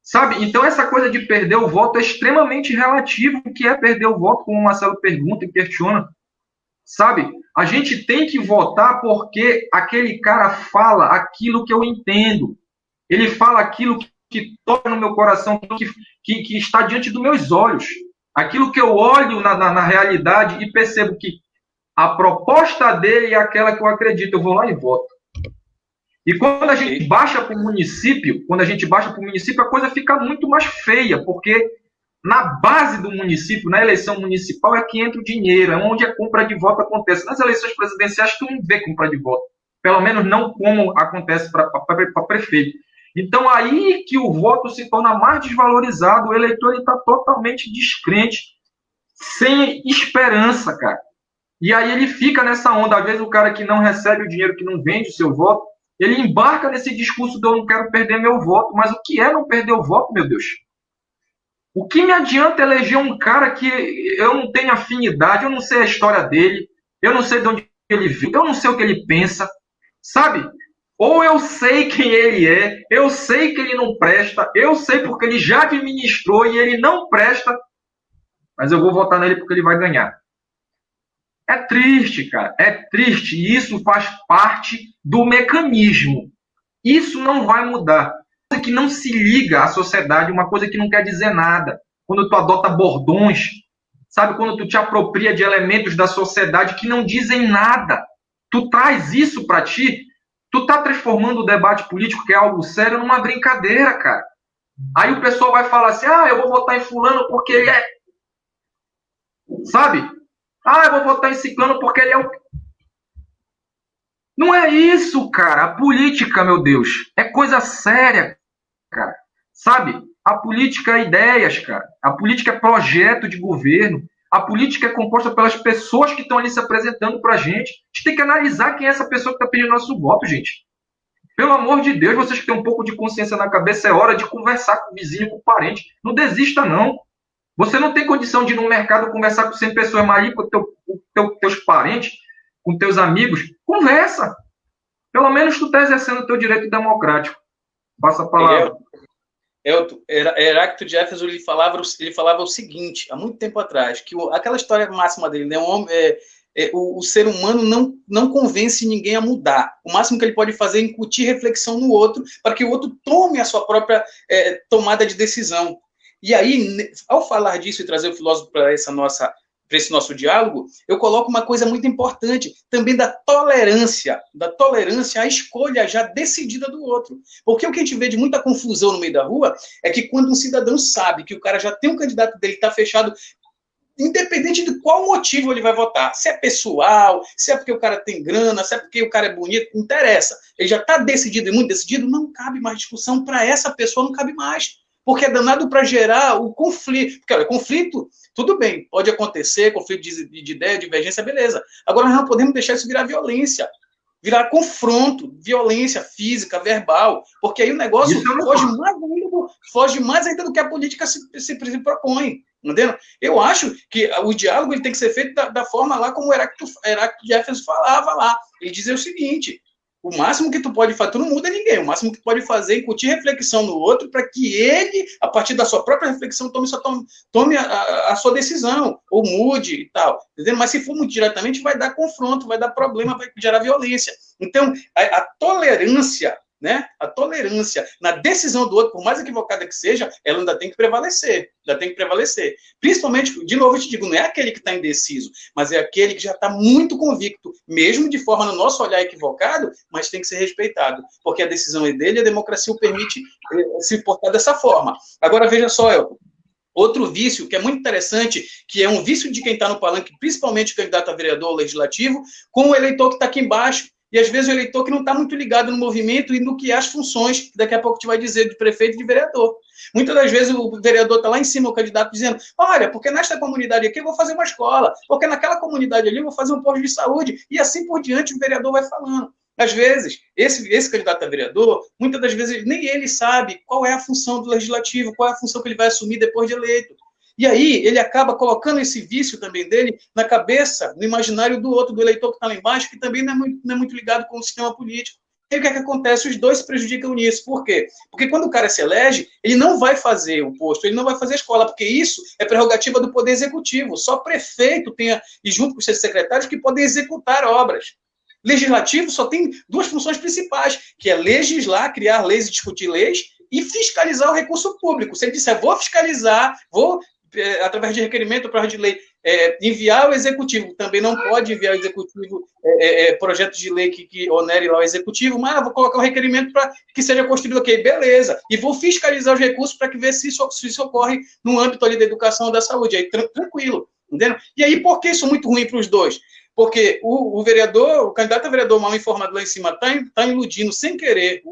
Sabe, então essa coisa de perder o voto é extremamente relativo. O que é perder o voto, como o Marcelo pergunta e questiona. Sabe, a gente tem que votar porque aquele cara fala aquilo que eu entendo. Ele fala aquilo que toca no meu coração, que está diante dos meus olhos. Aquilo que eu olho na realidade e percebo que a proposta dele é aquela que eu acredito. Eu vou lá e voto. E quando a gente baixa para o município, a coisa fica muito mais feia, porque na base do município, na eleição municipal, é que entra o dinheiro, é onde a compra de voto acontece. Nas eleições presidenciais, tu não vê compra de voto. Pelo menos não como acontece para prefeito. Então, aí que o voto se torna mais desvalorizado, o eleitor está totalmente descrente, sem esperança, cara. E aí ele fica nessa onda. Às vezes o cara que não recebe o dinheiro, que não vende o seu voto, ele embarca nesse discurso de eu não quero perder meu voto. Mas o que é não perder o voto, meu Deus? O que me adianta eleger um cara que eu não tenho afinidade, eu não sei a história dele, eu não sei de onde ele veio, eu não sei o que ele pensa, sabe? Ou eu sei quem ele é, eu sei que ele não presta, eu sei porque ele já administrou e ele não presta, mas eu vou votar nele porque ele vai ganhar. É triste, cara, é triste. E isso faz parte do mecanismo. Isso não vai mudar. Uma coisa que não se liga à sociedade, uma coisa que não quer dizer nada. Quando tu adota bordões, sabe? Quando tu te apropria de elementos da sociedade que não dizem nada. Tu traz isso para ti, tu tá transformando o debate político, que é algo sério, numa brincadeira, cara. Aí o pessoal vai falar assim, eu vou votar em fulano porque ele é... Sabe? Eu vou votar em ciclano porque ele é o... Não é isso, cara. A política, meu Deus, é coisa séria, cara. Sabe? A política é ideias, cara. A política é projeto de governo. A política é composta pelas pessoas que estão ali se apresentando pra gente. A gente tem que analisar quem é essa pessoa que está pedindo nosso voto, gente. Pelo amor de Deus, vocês que têm um pouco de consciência na cabeça, é hora de conversar com o vizinho, com o parente. Não desista, não. Você não tem condição de ir no mercado conversar com 100 pessoas mais com teus parentes, com teus amigos. Conversa. Pelo menos tu está exercendo o teu direito democrático. Passa a palavra. Heráclito de Éfeso ele falava o seguinte, há muito tempo atrás, que aquela história máxima dele, né, o ser humano não convence ninguém a mudar. O máximo que ele pode fazer é incutir reflexão no outro, para que o outro tome a sua própria tomada de decisão. E aí, ao falar disso e trazer o filósofo para esse nosso diálogo, eu coloco uma coisa muito importante, também da tolerância à escolha já decidida do outro. Porque o que a gente vê de muita confusão no meio da rua é que quando um cidadão sabe que o cara já tem um candidato dele que está fechado, independente de qual motivo ele vai votar, se é pessoal, se é porque o cara tem grana, se é porque o cara é bonito, não interessa. Ele já está decidido e muito decidido, não cabe mais discussão para essa pessoa, não cabe mais. Porque é danado para gerar o conflito. Porque, olha, conflito, tudo bem, pode acontecer, conflito de ideia, divergência, beleza. Agora, nós não podemos deixar isso virar violência, virar confronto, violência física, verbal, porque aí o negócio foge mais ainda do que a política se propõe. Entendeu? Eu acho que o diálogo ele tem que ser feito da forma lá como o Heráclito de Éfeso falava lá. Ele dizia o seguinte... O máximo que tu pode fazer, tu não muda ninguém, o máximo que tu pode fazer é incutir reflexão no outro para que ele, a partir da sua própria reflexão, tome a sua decisão, ou mude e tal. Entendeu? Mas se for muito diretamente, vai dar confronto, vai dar problema, vai gerar violência. Então, a tolerância, né? A tolerância na decisão do outro, por mais equivocada que seja, ela ainda tem que prevalecer. Principalmente, de novo eu te digo, não é aquele que está indeciso, mas é aquele que já está muito convicto, mesmo de forma, no nosso olhar, equivocado, mas tem que ser respeitado, porque a decisão é dele e a democracia o permite se portar dessa forma. Agora, veja só, Elton, outro vício que é muito interessante, que é um vício de quem está no palanque, principalmente o candidato a vereador legislativo, com o eleitor que está aqui embaixo. E, às vezes, o eleitor que não está muito ligado no movimento e no que é as funções, que daqui a pouco te vai dizer, de prefeito e de vereador. Muitas das vezes o vereador está lá em cima, o candidato, dizendo, olha, porque nesta comunidade aqui eu vou fazer uma escola, porque naquela comunidade ali eu vou fazer um posto de saúde, e assim por diante o vereador vai falando. Às vezes, esse candidato a vereador, muitas das vezes, nem ele sabe qual é a função do legislativo, qual é a função que ele vai assumir depois de eleito. E aí, ele acaba colocando esse vício também dele na cabeça, no imaginário do outro, do eleitor que está lá embaixo, que também não é muito ligado com o sistema político. E o que é que acontece? Os dois se prejudicam nisso. Por quê? Porque quando o cara se elege, ele não vai fazer o posto, ele não vai fazer a escola, porque isso é prerrogativa do Poder Executivo. Só prefeito tem, e junto com os seus secretários, que podem executar obras. Legislativo só tem duas funções principais, que é legislar, criar leis e discutir leis, e fiscalizar o recurso público. Se ele disser, vou fiscalizar, vou através de requerimento, projeto de lei, enviar ao executivo, também não pode enviar ao executivo projeto de lei que onere lá o executivo, mas vou colocar um requerimento para que seja construído, ok, beleza, e vou fiscalizar os recursos para que ver se isso ocorre no âmbito ali da educação ou da saúde, aí tranquilo, entendeu? E aí, por que isso é muito ruim para os dois? Porque o vereador, o candidato a vereador mal informado lá em cima está iludindo sem querer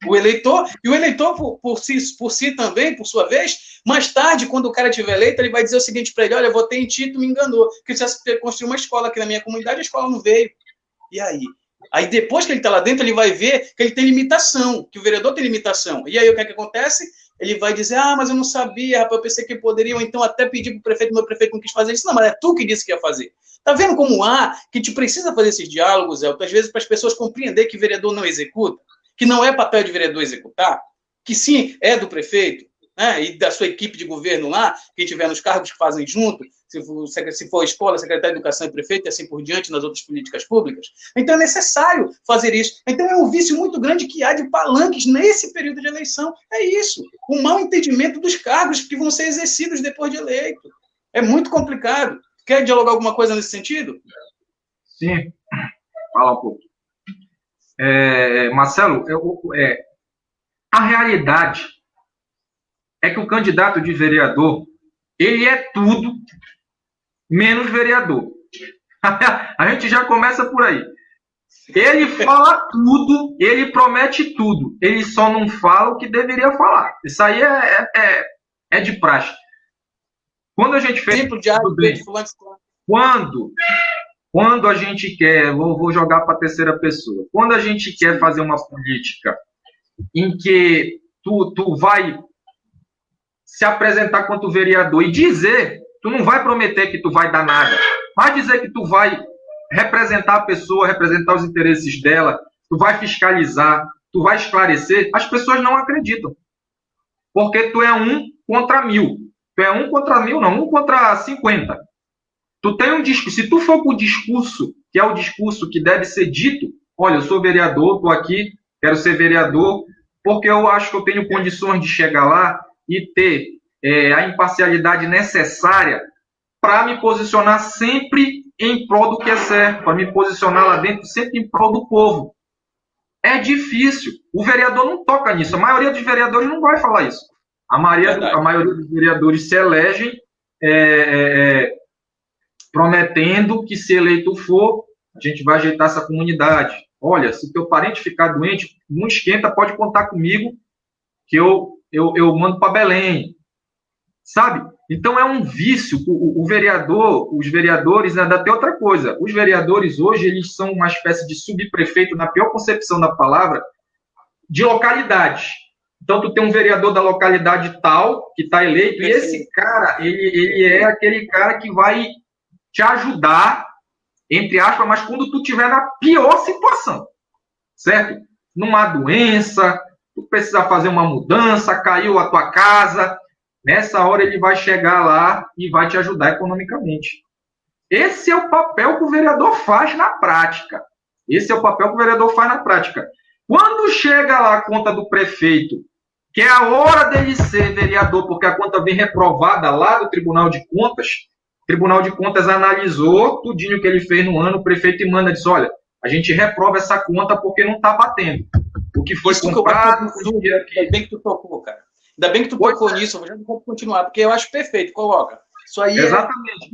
O eleitor, e o eleitor, por si também, por sua vez, mais tarde, quando o cara tiver eleito, ele vai dizer o seguinte para ele: olha, eu votei em ti, tu me enganou, porque você construiu uma escola aqui na minha comunidade, a escola não veio. E aí? Aí depois que ele está lá dentro, ele vai ver que ele tem limitação, que o vereador tem limitação. E aí o que é que acontece? Ele vai dizer: ah, mas eu não sabia, rapaz, eu pensei que poderiam, então até pedir para o prefeito, meu prefeito não quis fazer isso. Não, mas é tu que disse que ia fazer. Tá vendo como há que te precisa fazer esses diálogos, Elton, às vezes para as pessoas compreender que vereador não executa, que não é papel de vereador executar, que sim, é do prefeito, né, e da sua equipe de governo lá, quem tiver nos cargos que fazem junto, se for escola, secretário de educação e prefeito, e assim por diante, nas outras políticas públicas. Então é necessário fazer isso. Então é um vício muito grande que há de palanques nesse período de eleição. É isso, o mau entendimento dos cargos que vão ser exercidos depois de eleito. É muito complicado. Quer dialogar alguma coisa nesse sentido? Sim, fala um pouco. Marcelo, a realidade é que o candidato de vereador, ele é tudo menos vereador. A gente já começa por aí. Ele fala tudo, ele promete tudo, ele só não fala o que deveria falar. Isso aí é de praxe. Quando a gente fez... Quando a gente quer, vou jogar para a terceira pessoa, quando a gente quer fazer uma política em que tu vai se apresentar quanto vereador e dizer, tu não vai prometer que tu vai dar nada, vai dizer que tu vai representar a pessoa, representar os interesses dela, tu vai fiscalizar, tu vai esclarecer, as pessoas não acreditam. Porque tu é 1 contra 1000. Tu é 1 contra 1000, não, 1 contra 50. Tu tem um discurso, se tu for com o discurso, que é o discurso que deve ser dito, olha, eu sou vereador, estou aqui, quero ser vereador, porque eu acho que eu tenho condições de chegar lá e ter a imparcialidade necessária para me posicionar sempre em prol do que é certo, para me posicionar lá dentro sempre em prol do povo. É difícil. O vereador não toca nisso. A maioria dos vereadores não vai falar isso. A maioria dos vereadores se elegem prometendo que, se eleito for, a gente vai ajeitar essa comunidade. Olha, se teu parente ficar doente, não esquenta, pode contar comigo, que eu mando para Belém. Sabe? Então é um vício. O vereador, os vereadores, ainda tem outra coisa. Os vereadores hoje, eles são uma espécie de subprefeito, na pior concepção da palavra, de localidade. Então tu tem um vereador da localidade tal, que está eleito, e esse cara, ele é aquele cara que vai te ajudar, entre aspas, mas quando tu estiver na pior situação, certo? Numa doença, tu precisa fazer uma mudança, caiu a tua casa, nessa hora ele vai chegar lá e vai te ajudar economicamente. Esse é o papel que o vereador faz na prática. Esse é o papel que o vereador faz na prática. Quando chega lá a conta do prefeito, que é a hora dele ser vereador, porque a conta vem reprovada lá do Tribunal de Contas, o Tribunal de Contas analisou tudinho que ele fez no ano, o prefeito e manda, diz, olha, a gente reprova essa conta porque não está batendo. O que foi comprado... Ainda bem que tu tocou, cara. Ainda bem que tu tocou nisso, eu já vou continuar, porque eu acho perfeito, coloca. Isso aí exatamente.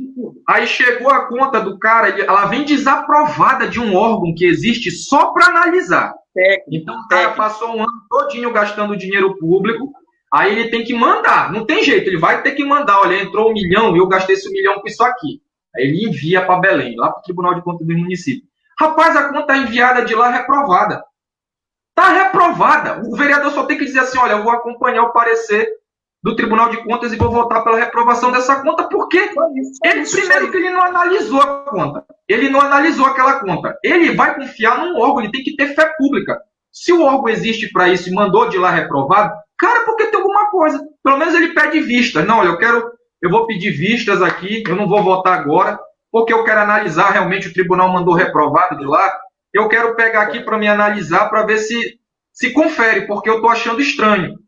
Aí chegou a conta do cara, ela vem desaprovada de um órgão que existe só para analisar. Então o cara passou um ano todinho gastando dinheiro público, aí ele tem que mandar, não tem jeito, ele vai ter que mandar, olha, entrou 1 milhão e eu gastei esse 1 milhão com isso aqui. Aí ele envia para Belém, lá para o Tribunal de Contas do município. Rapaz, a conta enviada de lá é reprovada. Está reprovada. O vereador só tem que dizer assim, olha, eu vou acompanhar o parecer do Tribunal de Contas e vou votar pela reprovação dessa conta, porque primeiro que ele não analisou a conta. Ele não analisou aquela conta. Ele vai confiar num órgão, ele tem que ter fé pública. Se o órgão existe para isso e mandou de lá reprovado, cara, porque tem alguma coisa. Pelo menos ele pede vistas. Não, olha, eu vou pedir vistas aqui, eu não vou votar agora, porque eu quero analisar, realmente o tribunal mandou reprovado de lá, eu quero pegar aqui para me analisar, para ver se confere, porque eu estou achando estranho.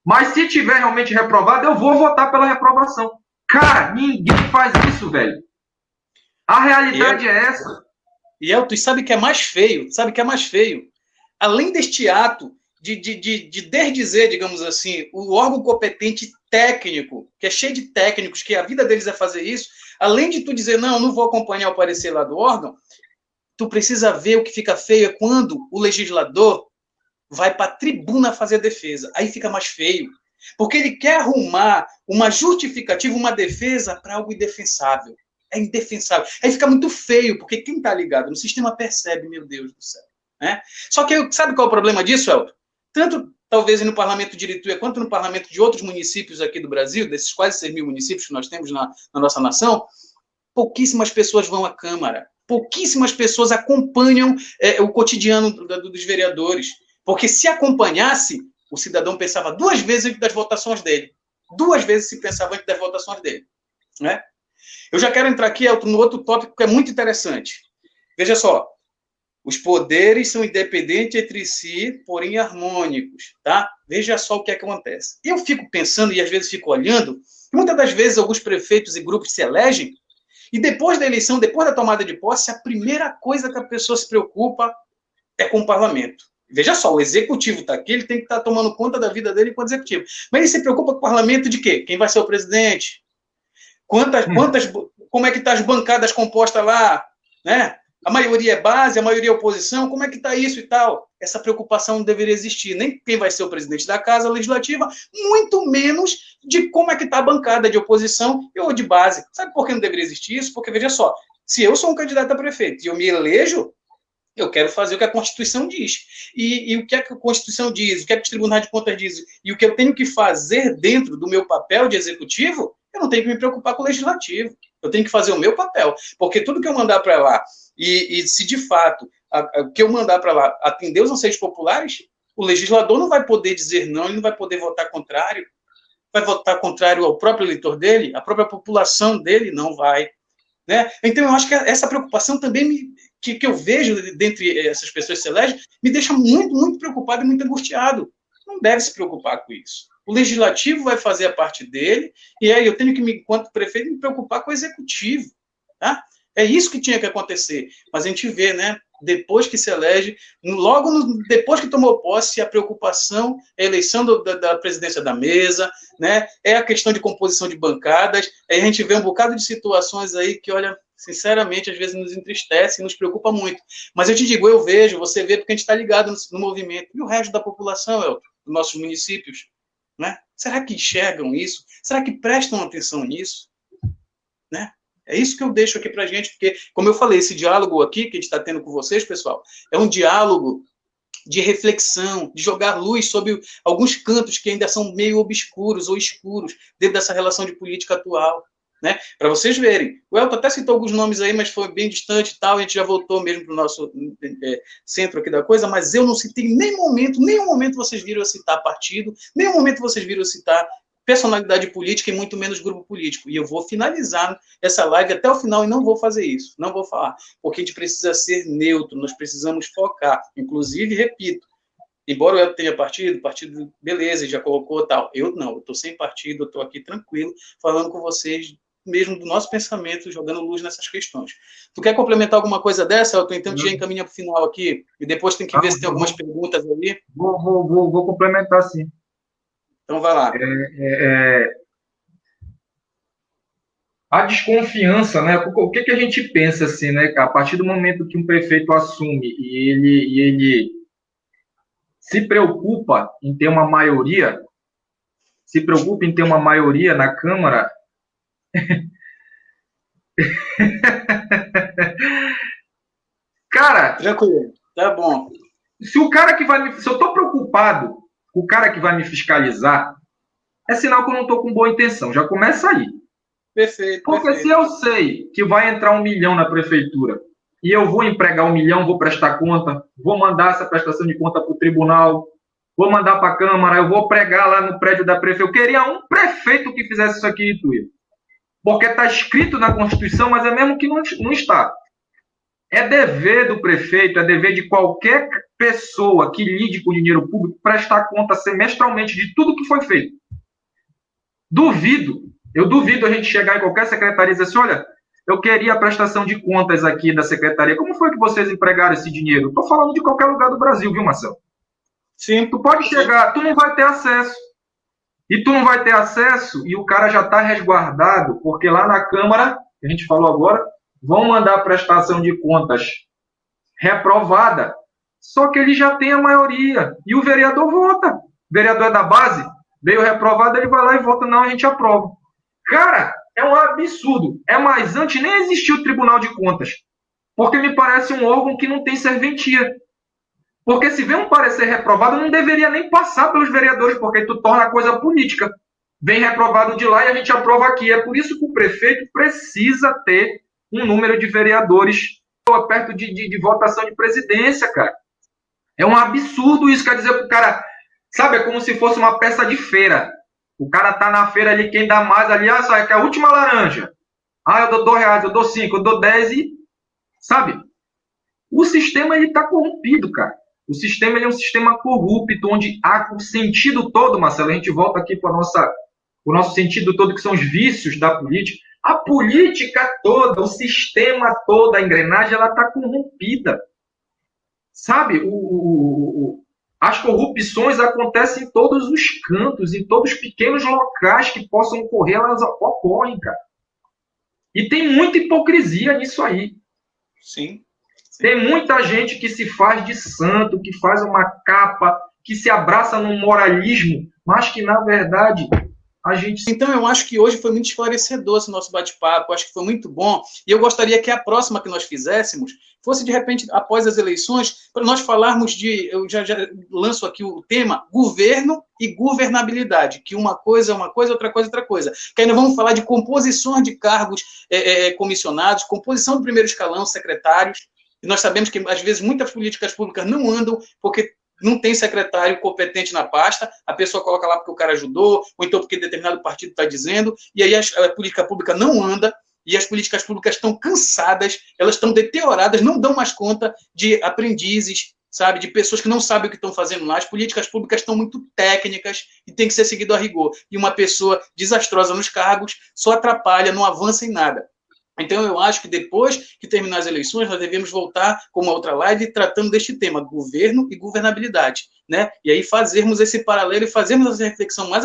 Mas se tiver realmente reprovado, eu vou votar pela reprovação. Cara, ninguém faz isso, velho. A realidade é essa. E Elton, sabe o que é mais feio? Sabe o que é mais feio? Além deste ato de desdizer, digamos assim, o órgão competente técnico, que é cheio de técnicos, que a vida deles é fazer isso, além de tu dizer, não vou acompanhar o parecer lá do órgão, tu precisa ver o que fica feio é quando o legislador vai para a tribuna fazer defesa. Aí fica mais feio. Porque ele quer arrumar uma justificativa, uma defesa para algo indefensável. É indefensável. Aí fica muito feio, porque quem está ligado no sistema percebe, meu Deus do céu. Né? Só que sabe qual é o problema disso, Elton? Tanto, talvez, no parlamento de Irituia, quanto no parlamento de outros municípios aqui do Brasil, desses quase 6 mil municípios que nós temos na nossa nação, pouquíssimas pessoas vão à Câmara. Pouquíssimas pessoas acompanham o cotidiano dos vereadores. Porque se acompanhasse, o cidadão pensava 2 vezes antes das votações dele. 2 vezes se pensava antes das votações dele. Né? Eu já quero entrar aqui, Elton, no outro tópico que é muito interessante. Veja só, os poderes são independentes entre si, porém harmônicos. Tá? Veja só o que é que acontece. Eu fico pensando, e às vezes fico olhando, que muitas das vezes alguns prefeitos e grupos se elegem, e depois da eleição, depois da tomada de posse, a primeira coisa que a pessoa se preocupa é com o parlamento. Veja só, o executivo está aqui, ele tem que estar tomando conta da vida dele enquanto executivo. Mas ele se preocupa com o parlamento de quê? Quem vai ser o presidente? Como é que estão as bancadas compostas lá? Né? A maioria é base, a maioria é oposição, como é que está isso e tal? Essa preocupação não deveria existir, nem quem vai ser o presidente da Casa Legislativa, muito menos de como é que está a bancada de oposição ou de base. Sabe por que não deveria existir isso? Porque, veja só, se eu sou um candidato a prefeito e eu me elejo, eu quero fazer o que a Constituição diz. E o que a Constituição diz, o que os tribunais de contas dizem, e o que eu tenho que fazer dentro do meu papel de executivo, eu não tenho que me preocupar com o legislativo. Eu tenho que fazer o meu papel. Porque tudo que eu mandar para lá, e se de fato o que eu mandar para lá atender os anseios populares, o legislador não vai poder dizer não, ele não vai poder votar contrário. Vai votar contrário ao próprio eleitor dele, a própria população dele não vai. Né? Então, eu acho que essa preocupação também que eu vejo dentre essas pessoas que se elegem me deixa muito, muito preocupado e muito angustiado. Não deve se preocupar com isso. O legislativo vai fazer a parte dele, e aí eu tenho que, enquanto prefeito, me preocupar com o executivo. Tá? É isso que tinha que acontecer. Mas a gente vê, né? Depois que se elege, depois que tomou posse, a preocupação é a eleição da presidência da mesa, né? É a questão de composição de bancadas, aí a gente vê um bocado de situações aí que, olha, sinceramente, às vezes nos entristece e nos preocupa muito. Mas eu te digo, eu vejo, você vê, porque a gente está ligado no movimento. E o resto da população, Elton, dos nossos municípios, né? Será que enxergam isso? Será que prestam atenção nisso? Né? É isso que eu deixo aqui para a gente, porque, como eu falei, esse diálogo aqui que a gente está tendo com vocês, pessoal, é um diálogo de reflexão, de jogar luz sobre alguns cantos que ainda são meio obscuros ou escuros dentro dessa relação de política atual. Né? Para vocês verem. O Elton até citou alguns nomes aí, mas foi bem distante e tal, a gente já voltou mesmo para o nosso centro aqui da coisa, mas eu não citei em nenhum momento vocês viram eu citar partido, nenhum momento vocês viram eu citar personalidade política e muito menos grupo político. E eu vou finalizar essa live até o final e não vou fazer isso, não vou falar, porque a gente precisa ser neutro, nós precisamos focar. Inclusive, repito, embora eu tenha partido, beleza, já colocou tal. Eu não, eu estou sem partido, eu estou aqui tranquilo, falando com vocês mesmo do nosso pensamento, jogando luz nessas questões. Tu quer complementar alguma coisa dessa, Elton? Então, já encaminha para o final aqui, e depois tem que ver se tem algumas perguntas ali. Vou complementar, sim. Então, vai lá. A desconfiança, né? O que a gente pensa, assim, né? A partir do momento que um prefeito assume e ele se preocupa em ter uma maioria, na Câmara, cara, tranquilo, tá bom. Se eu estou preocupado com o cara que vai me fiscalizar, é sinal que eu não estou com boa intenção. Já começa aí. Perfeito. Porque se eu sei que vai entrar 1 milhão na prefeitura e eu vou empregar 1 milhão, vou prestar conta, vou mandar essa prestação de conta para o tribunal, vou mandar para a Câmara, eu vou pregar lá no prédio da prefeitura. Eu queria um prefeito que fizesse isso aqui em Ituia. Porque está escrito na Constituição, mas é mesmo que não está. É dever do prefeito, é dever de qualquer pessoa que lide com dinheiro público prestar conta semestralmente de tudo que foi feito. Eu duvido a gente chegar em qualquer secretaria e dizer assim, olha, eu queria a prestação de contas aqui da secretaria. Como foi que vocês empregaram esse dinheiro? Estou falando de qualquer lugar do Brasil, viu, Marcelo? Sim. Tu pode chegar, tu não vai ter acesso. E tu não vai ter acesso e o cara já está resguardado, porque lá na Câmara, que a gente falou agora, vão mandar a prestação de contas reprovada Só que ele já tem a maioria. E o vereador vota. O vereador é da base, veio reprovado, ele vai lá e vota, não, a gente aprova. Cara, é um absurdo. É mais, antes nem existia o Tribunal de Contas. Porque me parece um órgão que não tem serventia. Porque se vem um parecer reprovado, não deveria nem passar pelos vereadores, porque tu torna a coisa política. Vem reprovado de lá e a gente aprova aqui. É por isso que o prefeito precisa ter um número de vereadores perto de votação de presidência, cara. É um absurdo isso. Quer dizer que o cara, sabe, é como se fosse uma peça de feira. O cara tá na feira ali, quem dá mais ali, só é que a última laranja. Eu dou R$2, eu dou 5, eu dou 10 e... Sabe? O sistema, ele tá corrompido, cara. O sistema, ele é um sistema corrupto, onde há o sentido todo, Marcelo, a gente volta aqui para o nosso sentido todo, que são os vícios da política. A política toda, o sistema todo, a engrenagem, ela tá corrompida. Sabe? As corrupções acontecem em todos os cantos, em todos os pequenos locais que possam ocorrer, elas ocorrem, cara. E tem muita hipocrisia nisso aí. Sim. Tem muita gente que se faz de santo, que faz uma capa, que se abraça num moralismo, mas que, na verdade, a gente... Então, eu acho que hoje foi muito esclarecedor esse nosso bate-papo, acho que foi muito bom, e eu gostaria que a próxima que nós fizéssemos fosse, de repente, após as eleições, para nós falarmos eu já lanço aqui o tema, governo e governabilidade, que uma coisa é uma coisa, outra coisa é outra coisa. Que ainda vamos falar de composição de cargos comissionados, composição do primeiro escalão, secretários, e nós sabemos que, às vezes, muitas políticas públicas não andam porque não tem secretário competente na pasta, a pessoa coloca lá porque o cara ajudou, ou então porque determinado partido está dizendo, e aí a política pública não anda, e as políticas públicas estão cansadas, elas estão deterioradas, não dão mais conta de aprendizes, sabe, de pessoas que não sabem o que estão fazendo lá. As políticas públicas estão muito técnicas e tem que ser seguido a rigor. E uma pessoa desastrosa nos cargos só atrapalha, não avança em nada. Então, eu acho que depois que terminar as eleições, nós devemos voltar com uma outra live tratando deste tema, governo e governabilidade, né? E aí fazermos esse paralelo e fazermos essa reflexão mais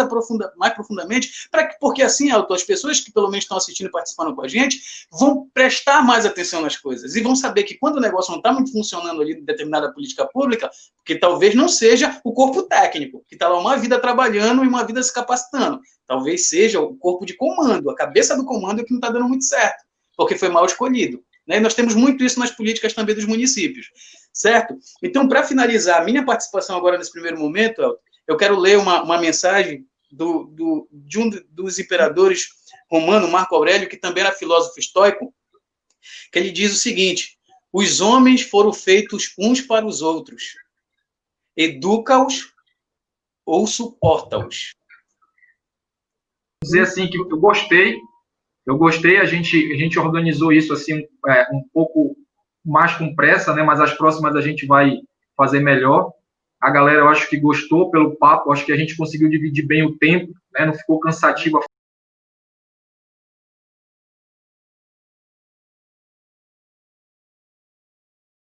profundamente, porque assim, Elton, as pessoas que pelo menos estão assistindo e participando com a gente vão prestar mais atenção nas coisas e vão saber que quando o negócio não está muito funcionando ali em determinada política pública, que talvez não seja o corpo técnico, que está lá uma vida trabalhando e uma vida se capacitando, talvez seja o corpo de comando, a cabeça do comando que não está dando muito certo, porque foi mal escolhido. Né? E nós temos muito isso nas políticas também dos municípios, certo? Então, para finalizar a minha participação agora nesse primeiro momento, Elton, eu quero ler uma mensagem de um dos imperadores romano, Marco Aurélio, que também era filósofo estoico, que ele diz o seguinte: os homens foram feitos uns para os outros, educa-os ou suporta-os. Dizer assim que eu gostei, a gente organizou isso assim um pouco mais com pressa, né? Mas as próximas a gente vai fazer melhor. A galera, eu acho que gostou pelo papo, acho que a gente conseguiu dividir bem o tempo, né? Não ficou cansativo